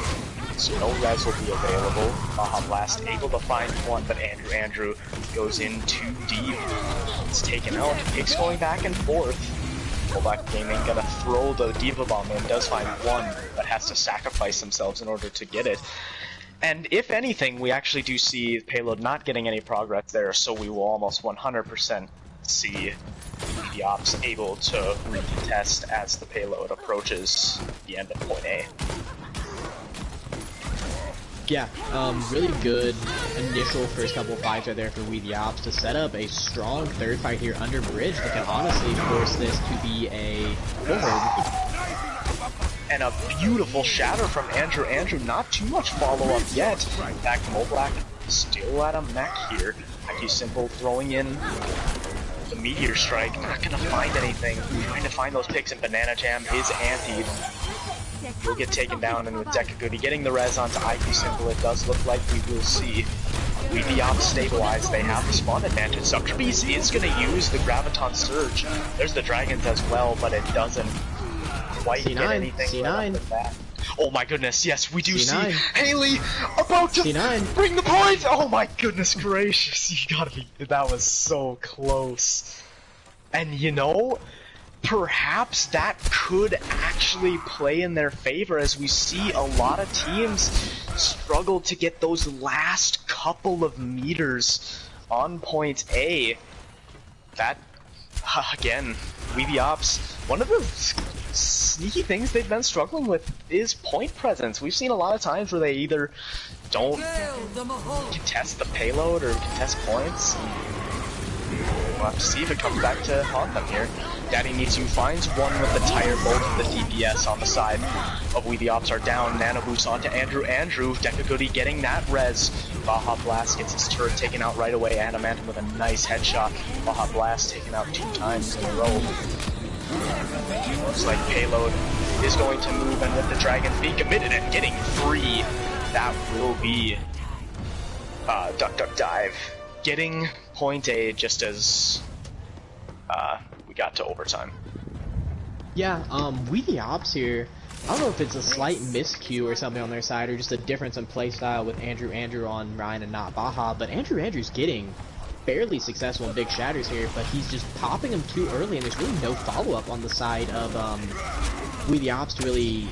so no res will be available. Baja Blast able to find one, but Andrew goes in too deep. It's taken out. Picks going back and forth. Fullback Gaming gonna throw the Diva Bomb in, does find one, but has to sacrifice themselves in order to get it. And if anything, we actually do see Payload not getting any progress there, so we will almost 100% see the Opps able to recontest as the Payload approaches the end of point A. Yeah, really good initial first couple of fights right there for We The Opps to set up a strong third fight here under bridge that can honestly force this to be a forward. And a beautiful shatter from Andrew. Not too much follow-up yet. In fact, Moblack still at a mech here. IQ Simple throwing in the Meteor Strike. Not gonna find anything. Trying to find those picks, and Banana Jam is antied. Will get taken down, and with Deca Goody getting the res onto IQ Simple, it does look like we will see We The Opps stabilize. They have the spawn advantage. Suckerbeast is gonna use the Graviton Surge. There's the Dragons as well, but it doesn't quite C9, get anything. C9. Oh my goodness, yes, we do C9. see Haley about to C9. bring the point! Oh my goodness gracious, you gotta be, that was so close. And you know, perhaps that could actually play in their favor, as we see a lot of teams struggle to get those last couple of meters on point A. That, again, We The Opps, one of the sneaky things they've been struggling with is point presence. We've seen a lot of times where they either don't contest the payload or contest points. We'll have to see if it comes back to haunt them here. Daddy Needs You finds one with the tire, both of the DPS on the side of We The Opps are down. Nano boost onto Andrew. Deca Goody getting that res. Baja Blast gets his turret taken out right away. Adamantum with a nice headshot. Baja Blast taken out 2 times in a row. Looks like Payload is going to move, and with the Dragons being committed and getting free, that will be Duck Duck Dive getting point A just as we got to overtime. Yeah, We The Opps here, I don't know if it's a slight miscue or something on their side, or just a difference in playstyle with Andrew on Ryan and not Baja, but Andrew's getting fairly successful in big shatters here, but he's just popping them too early, and there's really no follow-up on the side of We The Opps to really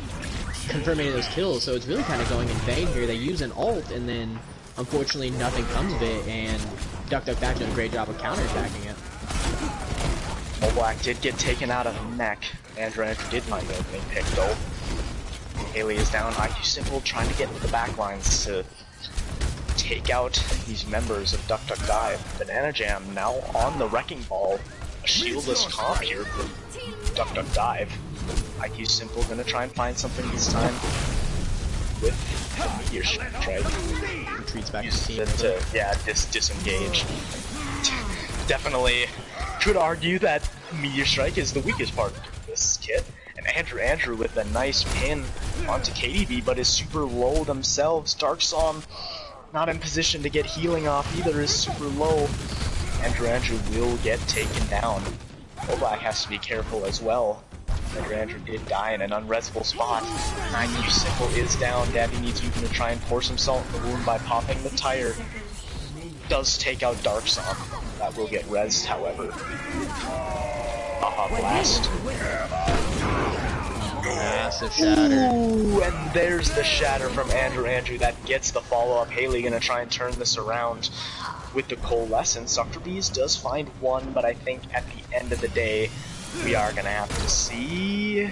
confirm any of those kills, so it's really kind of going in vain here. They use an ult, and then unfortunately nothing comes of it, and Duck Duck Dive doing a great job of counterattacking it. Moblack did get taken out of the neck. Andrew did find the opening pick though. Haley is down. IQ Simple trying to get into the back lines to take out these members of Duck Duck Dive. Banana Jam now on the Wrecking Ball. A shieldless comp here for Duck Duck Dive. IQ Simple gonna try and find something this time with the Meteor Strike. Retreats back Use to team. it to, yeah, disengage. Definitely could argue that Meteor Strike is the weakest part of this kit. And Andrew with a nice pin onto KDB, but is super low themselves. Darksom not in position to get healing off either, is super low. Andrew will get taken down. Moblack has to be careful as well. Andrew did die in an unresable spot. IQ Simple is down. Daddy Needs You to try and pour some salt in the wound by popping the tire. Does take out Darksom. That will get rezzed, however. Baja Blast. Massive shatter. Ooh, and there's the shatter from Andrew that gets the follow-up. Haley gonna try and turn this around with the Coalescence. Dr. Bees does find one, but I think at the end of the day, we are gonna have to see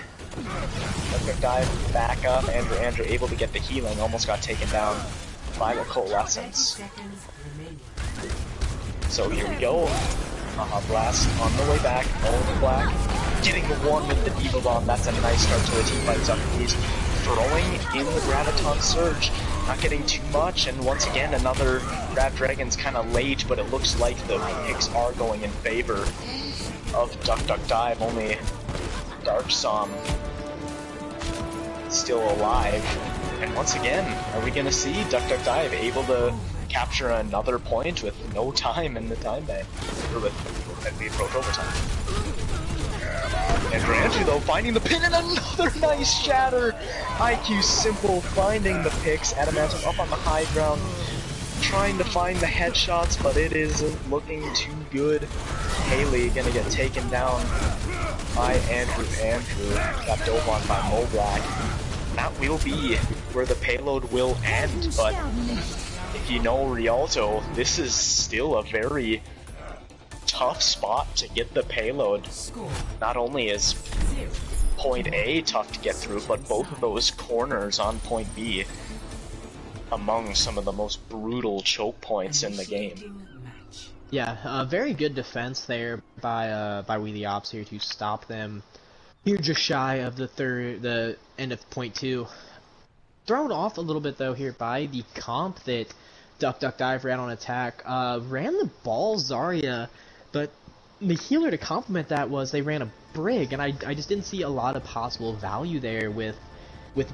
Dr. Dive back up. Andrew able to get the healing, almost got taken down by the Coalescence. So here we go. Blast on the way back, Owen Black getting the one with the Diva Bomb. That's a nice start to a team fight. He's throwing in the Graviton Surge, not getting too much, and once again another Grav Dragon's kind of late, but it looks like the picks are going in favor of Duck Duck Dive. Only Darksom still alive. And once again, are we going to see Duck Duck Dive able to capture another point with no time in the time bank? Or as we approach overtime. And Andrew though finding the pin and another nice shatter! IQ Simple finding the picks. Adamantium up on the high ground, trying to find the headshots, but it isn't looking too good. Haley gonna get taken down by Andrew. Andrew got dove on by Moblack. That will be where the payload will end, but if you know Rialto, this is still a very tough spot to get the payload. Not only is point A tough to get through, but both of those corners on point B among some of the most brutal choke points in the game. Yeah, very good defense there by We the Opps here to stop them. Here just shy of the end of point 2. Thrown off a little bit though here by the comp that Duck Duck Dive ran on attack. Ran the ball Zarya, but the healer to complement that was they ran a Brig, and I just didn't see a lot of possible value there with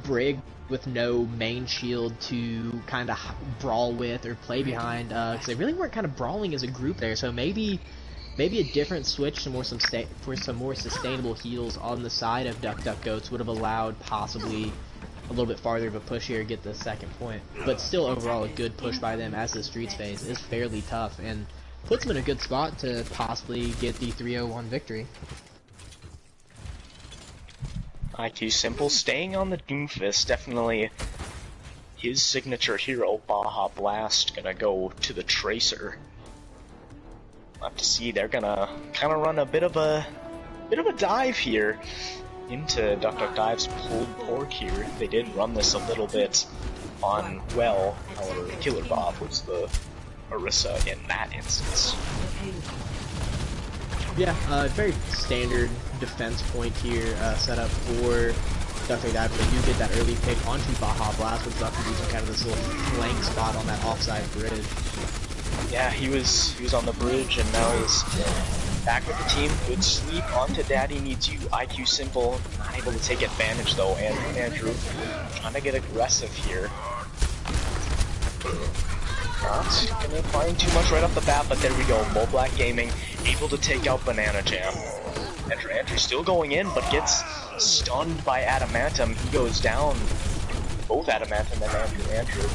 Brig with no main shield to kind of brawl with or play behind, because they really weren't kind of brawling as a group there. So maybe a different switch for some more sustainable heals on the side of Duck Duck Goats would have allowed possibly a little bit farther of a push here to get the second point. But still overall a good push by them, as the Streets phase is fairly tough and puts them in a good spot to possibly get the 3-0-1 victory. IQ Simple staying on the Doomfist, definitely his signature hero. Baja Blast gonna go to the Tracer. We'll have to see, they're gonna kind of run a bit of a dive here into Duck Duck Dive's pulled pork here. They did run this a little bit on well, however Killer Bob was the Orisa in that instance. Yeah, very standard defense point here set up for Duck Duck Dive. They do get that early pick onto Baja Blast, which Duck using kind of this little flank spot on that offside bridge. Yeah, he was on the bridge, and now he's back with the team. Good sleep onto Daddy Needs You. IQ Simple not able to take advantage though, and Andrew trying to get aggressive here. Not gonna find too much right off the bat, but there we go. Moblack Gaming able to take out Banana Jam. Andrew still going in, but gets stunned by Adamantium. He goes down. Both Adamantium and Andrew.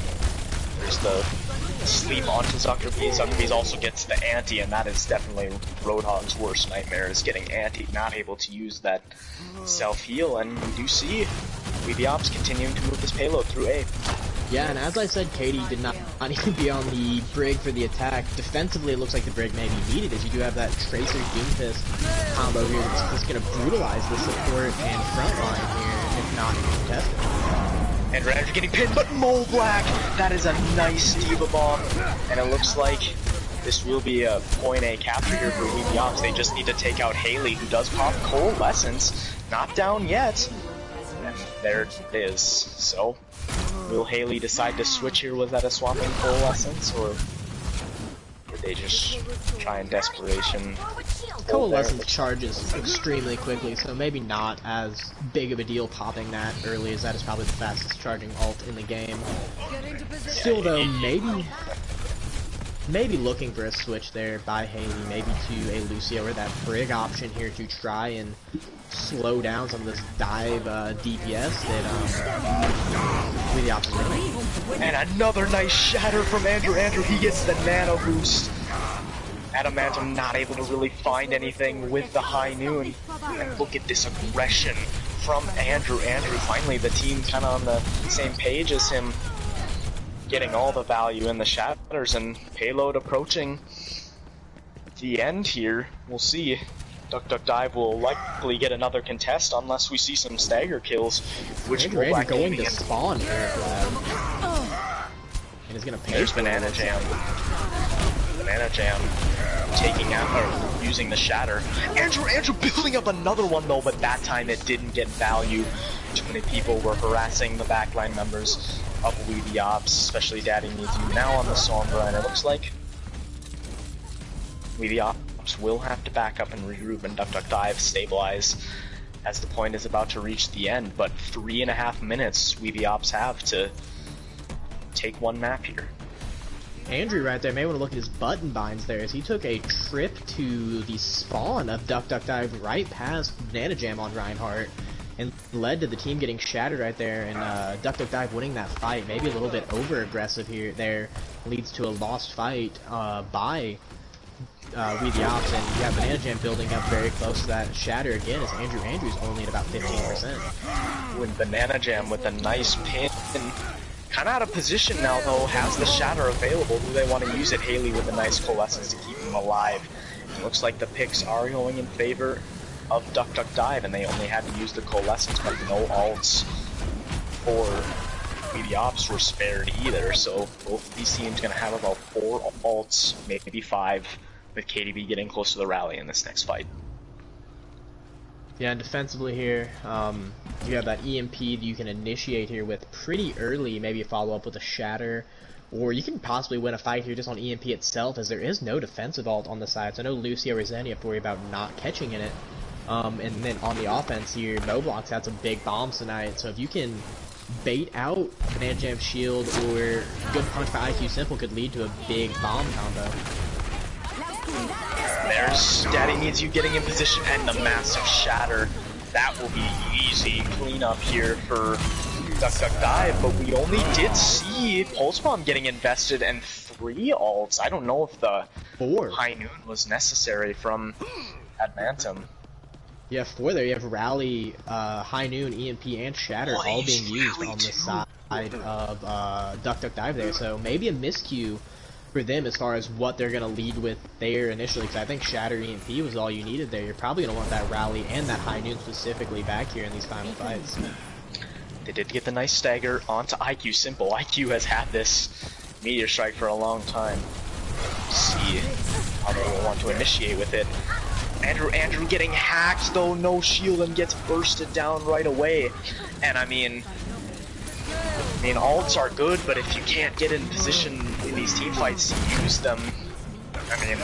There's the sleep onto Zuckerbees. Zuckerbees also gets the anti, and that is definitely Roadhog's worst nightmare, is getting anti, not able to use that self-heal, and we do see We the Opps continuing to move this payload through A. Yeah, and as I said, Katie did not even be on the Brig for the attack. Defensively, it looks like the Brig may be needed, as you do have that Tracer Doomfist combo here that's just going to brutalize the support and front line here, if not contested. And Andrew getting pinned, but Moblack! That is a nice Diva Bomb, and it looks like this will be a point A capture here for We the Opps. They just need to take out Haley, who does pop Coalescence. Not down yet. And there it is. So, will Haley decide to switch here? Was that a swapping Coalescence, or did they just try in desperation? Coalescence charges extremely quickly, so maybe not as big of a deal popping that early, as that is probably the fastest charging ult in the game. Still though, maybe looking for a switch there by Haley, maybe to a Lucio or that Brig option here to try and slow down some of this dive DPS that We the Opps is running. And another nice shatter from Andrew. He gets the nano boost. Adamantium not able to really find anything with the high noon. And look at this aggression from Andrew. Finally the team kind of on the same page as him, getting all the value in the shatters, and payload approaching the end here. We'll see. Duck Duck Dive will likely get another contest unless we see some stagger kills, which will going to spawn here for them. And is going to pay. There's Banana Jam. Banana Jam taking out, or using the shatter. Andrew building up another one though, but that time it didn't get value. Too many people were harassing the backline members of We the Opps, especially Daddy Needs You now on the Sombra, and it looks like We the Opps will have to back up and regroup, and Duck Duck Dive stabilize as the point is about to reach the end, but 3.5 minutes we the Opps have to take one map here. Andrew right there may want to look at his button binds there as he took a trip to the spawn of Duck Duck Dive right past Banana Jam on Reinhardt and led to the team getting shattered right there, and Duck Duck Dive winning that fight. Maybe a little bit over aggressive here there leads to a lost fight by We the Opps, and you have Banana Jam building up very close to that shatter again as Andrew's only at about 15%. With Banana Jam with a nice pin. Kind of out of position now, though, has the shatter available. Do they want to use it? Haley with a nice coalescence to keep him alive. It looks like the picks are going in favor of Duck Duck Dive, and they only had to use the coalescence, but no ults for the Opps were spared either. So both of these teams going to have about 4 ults, maybe 5, with KDB getting close to the rally in this next fight. Yeah, and defensively here, you have that EMP that you can initiate here with pretty early, maybe follow up with a shatter, or you can possibly win a fight here just on EMP itself, as there is no defensive ult on the side. So I know Lucio or Zen, you have to worry about not catching in it. And then on the offense here, Moblox had some big bombs tonight, so if you can bait out Banana Jam shield or good punch by IQ Simple could lead to a big bomb combo. There's Daddy needs you getting in position and the massive shatter. That will be easy cleanup here for Duck Duck Dive, but we only did see Pulse Bomb getting invested and 3 ults. I don't know if the 4 High Noon was necessary from Admantum. You have 4 there. You have Rally, High Noon, EMP, and Shatter all being used on the side of Duck Duck Dive there. So maybe a miscue for them as far as what they're going to lead with there initially, because I think Shatter EMP was all you needed there. You're probably going to want that Rally and that High Noon specifically back here in these final fights. They did get the nice stagger onto IQ Simple. IQ has had this Meteor Strike for a long time. See how they will want to initiate with it. Andrew getting hacked though, no shield, and gets bursted down right away. And I mean ults are good, but if you can't get in position in these team fights to use them, I mean,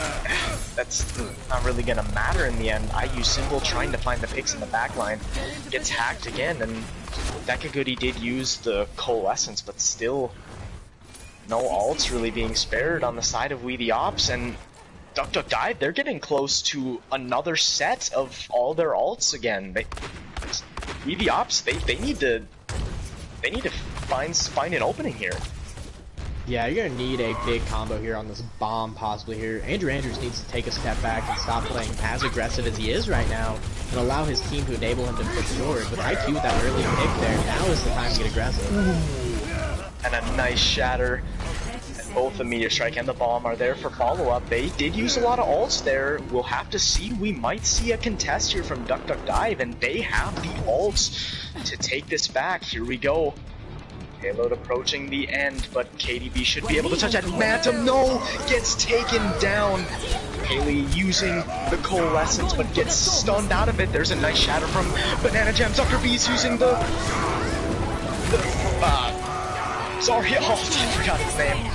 that's not really gonna matter in the end. IU Simple trying to find the picks in the backline, gets hacked again, and Dekagoody did use the Coalescence, but still no ults really being spared on the side of We the Opps, and Duck Duck Dive, they're getting close to another set of all their ults again. We the Opps, they need to find an opening here. Yeah, you're gonna need a big combo here on this bomb possibly here. Andrews needs to take a step back and stop playing as aggressive as he is right now and allow his team to enable him to push forward. With IQ with that early pick there, now is the time to get aggressive. And a nice shatter. And both the Meteor Strike and the bomb are there for follow-up. They did use a lot of ults there. We'll have to see. We might see a contest here from Duck Duck Dive, and they have the ults to take this back. Here we go. Payload approaching the end, but KDB should be able to touch that. Mantum, no! Gets taken down. Haley using the Coalescence, but gets stunned out of it. There's a nice shatter from Banana Jam. Dr. B's using sorry, I forgot his name.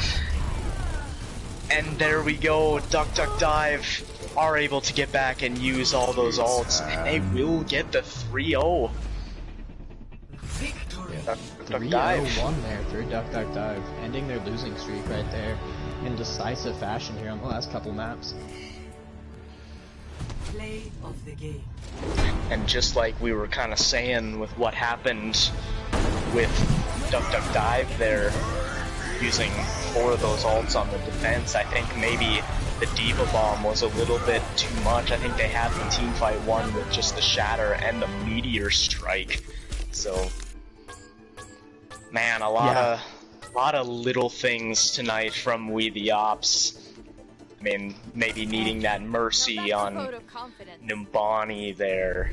And there we go. Duck Duck Dive are able to get back and use all those ults, and they will get the 3-0. 3-0-1 there for Duck Duck Dive, ending their losing streak right there in decisive fashion here on the last couple maps. Play of the game. And just like we were kind of saying with what happened with Duck Duck Dive, they're using 4 of those ults on the defense. I think maybe the Diva Bomb was a little bit too much. I think they had the team fight one with just the Shatter and the Meteor Strike. So man, a lot of little things tonight from We the Opps. I mean, maybe needing that mercy on Numbani there,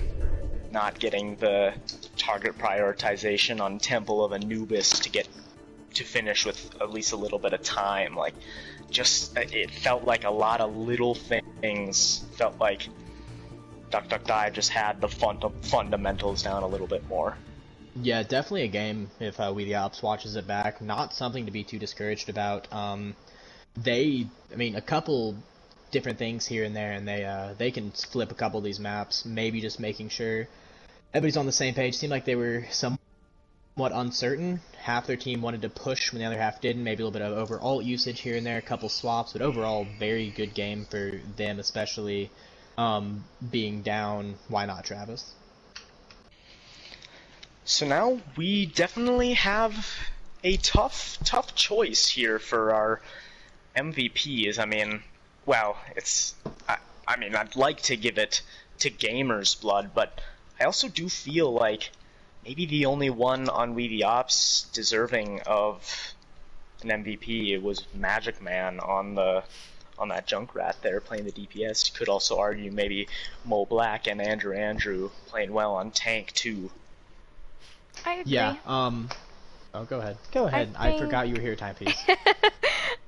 not getting the target prioritization on Temple of Anubis to finish with at least a little bit of time. Like, just it felt like a lot of little things. Felt like Duck Duck Dive just had the fundamentals down a little bit more. Yeah, definitely a game if We the Opps watches it back. Not something to be too discouraged about. A couple different things here and there, and they can flip a couple of these maps. Maybe just making sure everybody's on the same page. Seemed like they were somewhat uncertain. Half their team wanted to push when the other half didn't. Maybe a little bit of overall usage here and there, a couple swaps, but overall, very good game for them, especially being down. Why not, Travis? So now we definitely have a tough choice here for our MVPs. I mean, well, I mean, I'd like to give it to Gamer's Blood, but I also do feel like maybe the only one on We the Ops deserving of an MVP was Magic Man on that Junkrat there playing the DPS. You could also argue maybe Mo Black and Andrew playing well on tank too. I agree. Yeah. Oh, go ahead. Go ahead. I forgot you were here, Timepiece.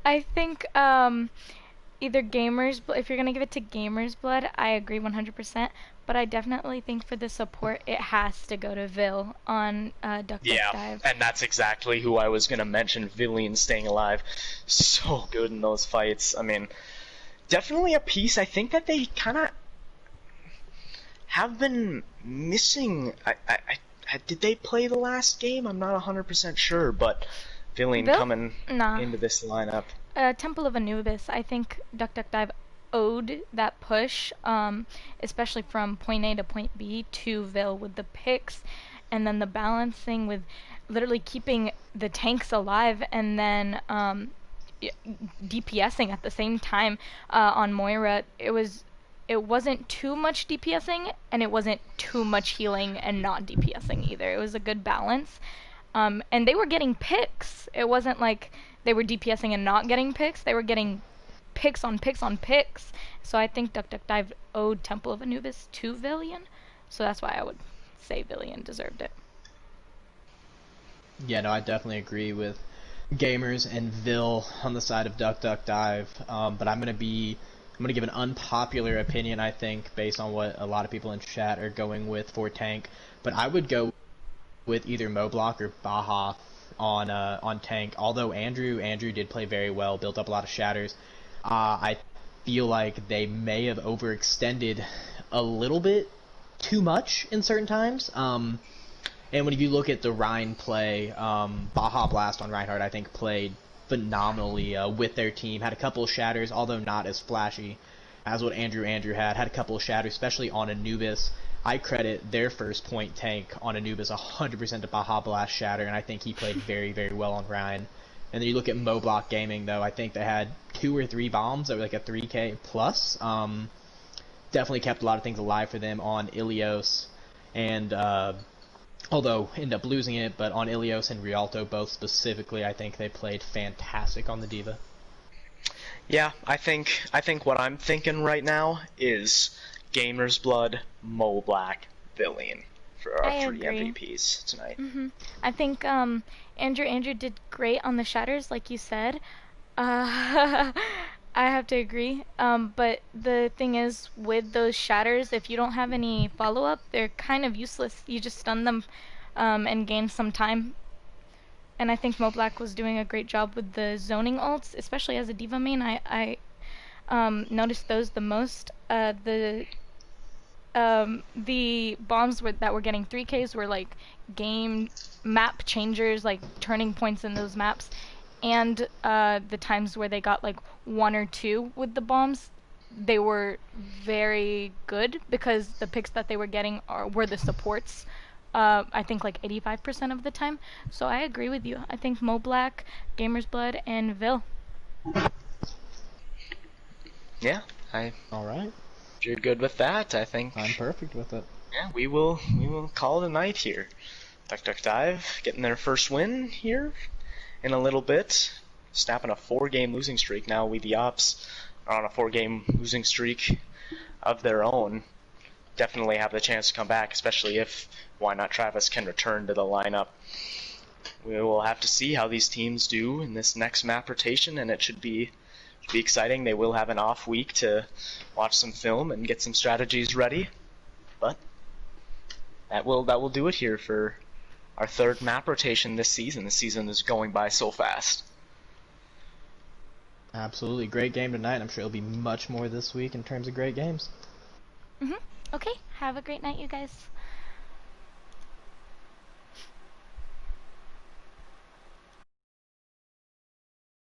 I think either if you're gonna give it to Gamer's Blood, I agree 100%. But I definitely think for the support, it has to go to Vil on Duck Dive. And that's exactly who I was gonna mention. Villian staying alive, so good in those fights. I mean, definitely a piece. I think that they kind of have been missing. Did they play the last game? I'm not 100% sure, but Villian coming into this lineup. Temple of Anubis, I think Duck Dive owed that push, especially from point A to point B to Vil with the picks, and then the balancing with literally keeping the tanks alive, and then DPSing at the same time on Moira. It wasn't too much DPSing, and it wasn't too much healing and not DPSing either. It was a good balance. And they were getting picks. It wasn't like they were DPSing and not getting picks. They were getting picks on picks on picks. So I think Duck Dive owed Temple of Anubis to Villian. So that's why I would say Villian deserved it. Yeah, no, I definitely agree with Gamers and Vil on the side of Duck Dive. But I'm gonna give an unpopular opinion, I think, based on what a lot of people in chat are going with for tank. But I would go with either Moblock or Baja on tank. Although Andrew did play very well, built up a lot of shatters. I feel like they may have overextended a little bit too much in certain times. And if you look at the Rhine play, Baja Blast on Reinhardt, I think played phenomenally with their team. Had a couple of shatters, although not as flashy as what Andrew had. Had a couple of shatters, especially on Anubis. I credit their first point tank on Anubis 100% to Baja Blast shatter, and I think he played very, very well on Rhine. And then you look at Moblock Gaming, though, I think they had 2 or 3 bombs that were like a 3k plus. Definitely kept a lot of things alive for them on Ilios, and although ended up losing it, but on Ilios and Rialto both specifically, I think they played fantastic on the D.Va. Yeah, I think what I'm thinking right now is Gamer's Blood, Mo Black, Villian for our 3 MVPs tonight. Mm-hmm. I think Andrew did great on the shatters, like you said. I have to agree. But the thing is, with those shatters, if you don't have any follow-up, they're kind of useless. You just stun them and gain some time. And I think Mo Black was doing a great job with the zoning ults, especially as a D.Va main. I noticed those the most. The bombs that were getting 3Ks were like game map changers, like turning points in those maps, and the times where they got like 1 or 2 with the bombs, they were very good because the picks that they were getting were the supports. I think like 85% of the time. So I agree with you. I think Mo Black, Gamer's Blood, and Vil. Yeah, All right. You're good with that, I think. I'm perfect with it. Yeah, we will call it a night here. Duck Dive getting their first win here in a little bit. Snapping a 4-game losing streak now. We the Opps are on a 4-game losing streak of their own. Definitely have the chance to come back, especially if Why Not Travis can return to the lineup. We will have to see how these teams do in this next map rotation, and it should be exciting. They will have an off week to watch some film and get some strategies ready, but that will do it here for our 3rd map rotation this season. This season is going by so fast. Absolutely. Great game tonight. I'm sure it'll be much more this week in terms of great games. Okay, have a great night, you guys.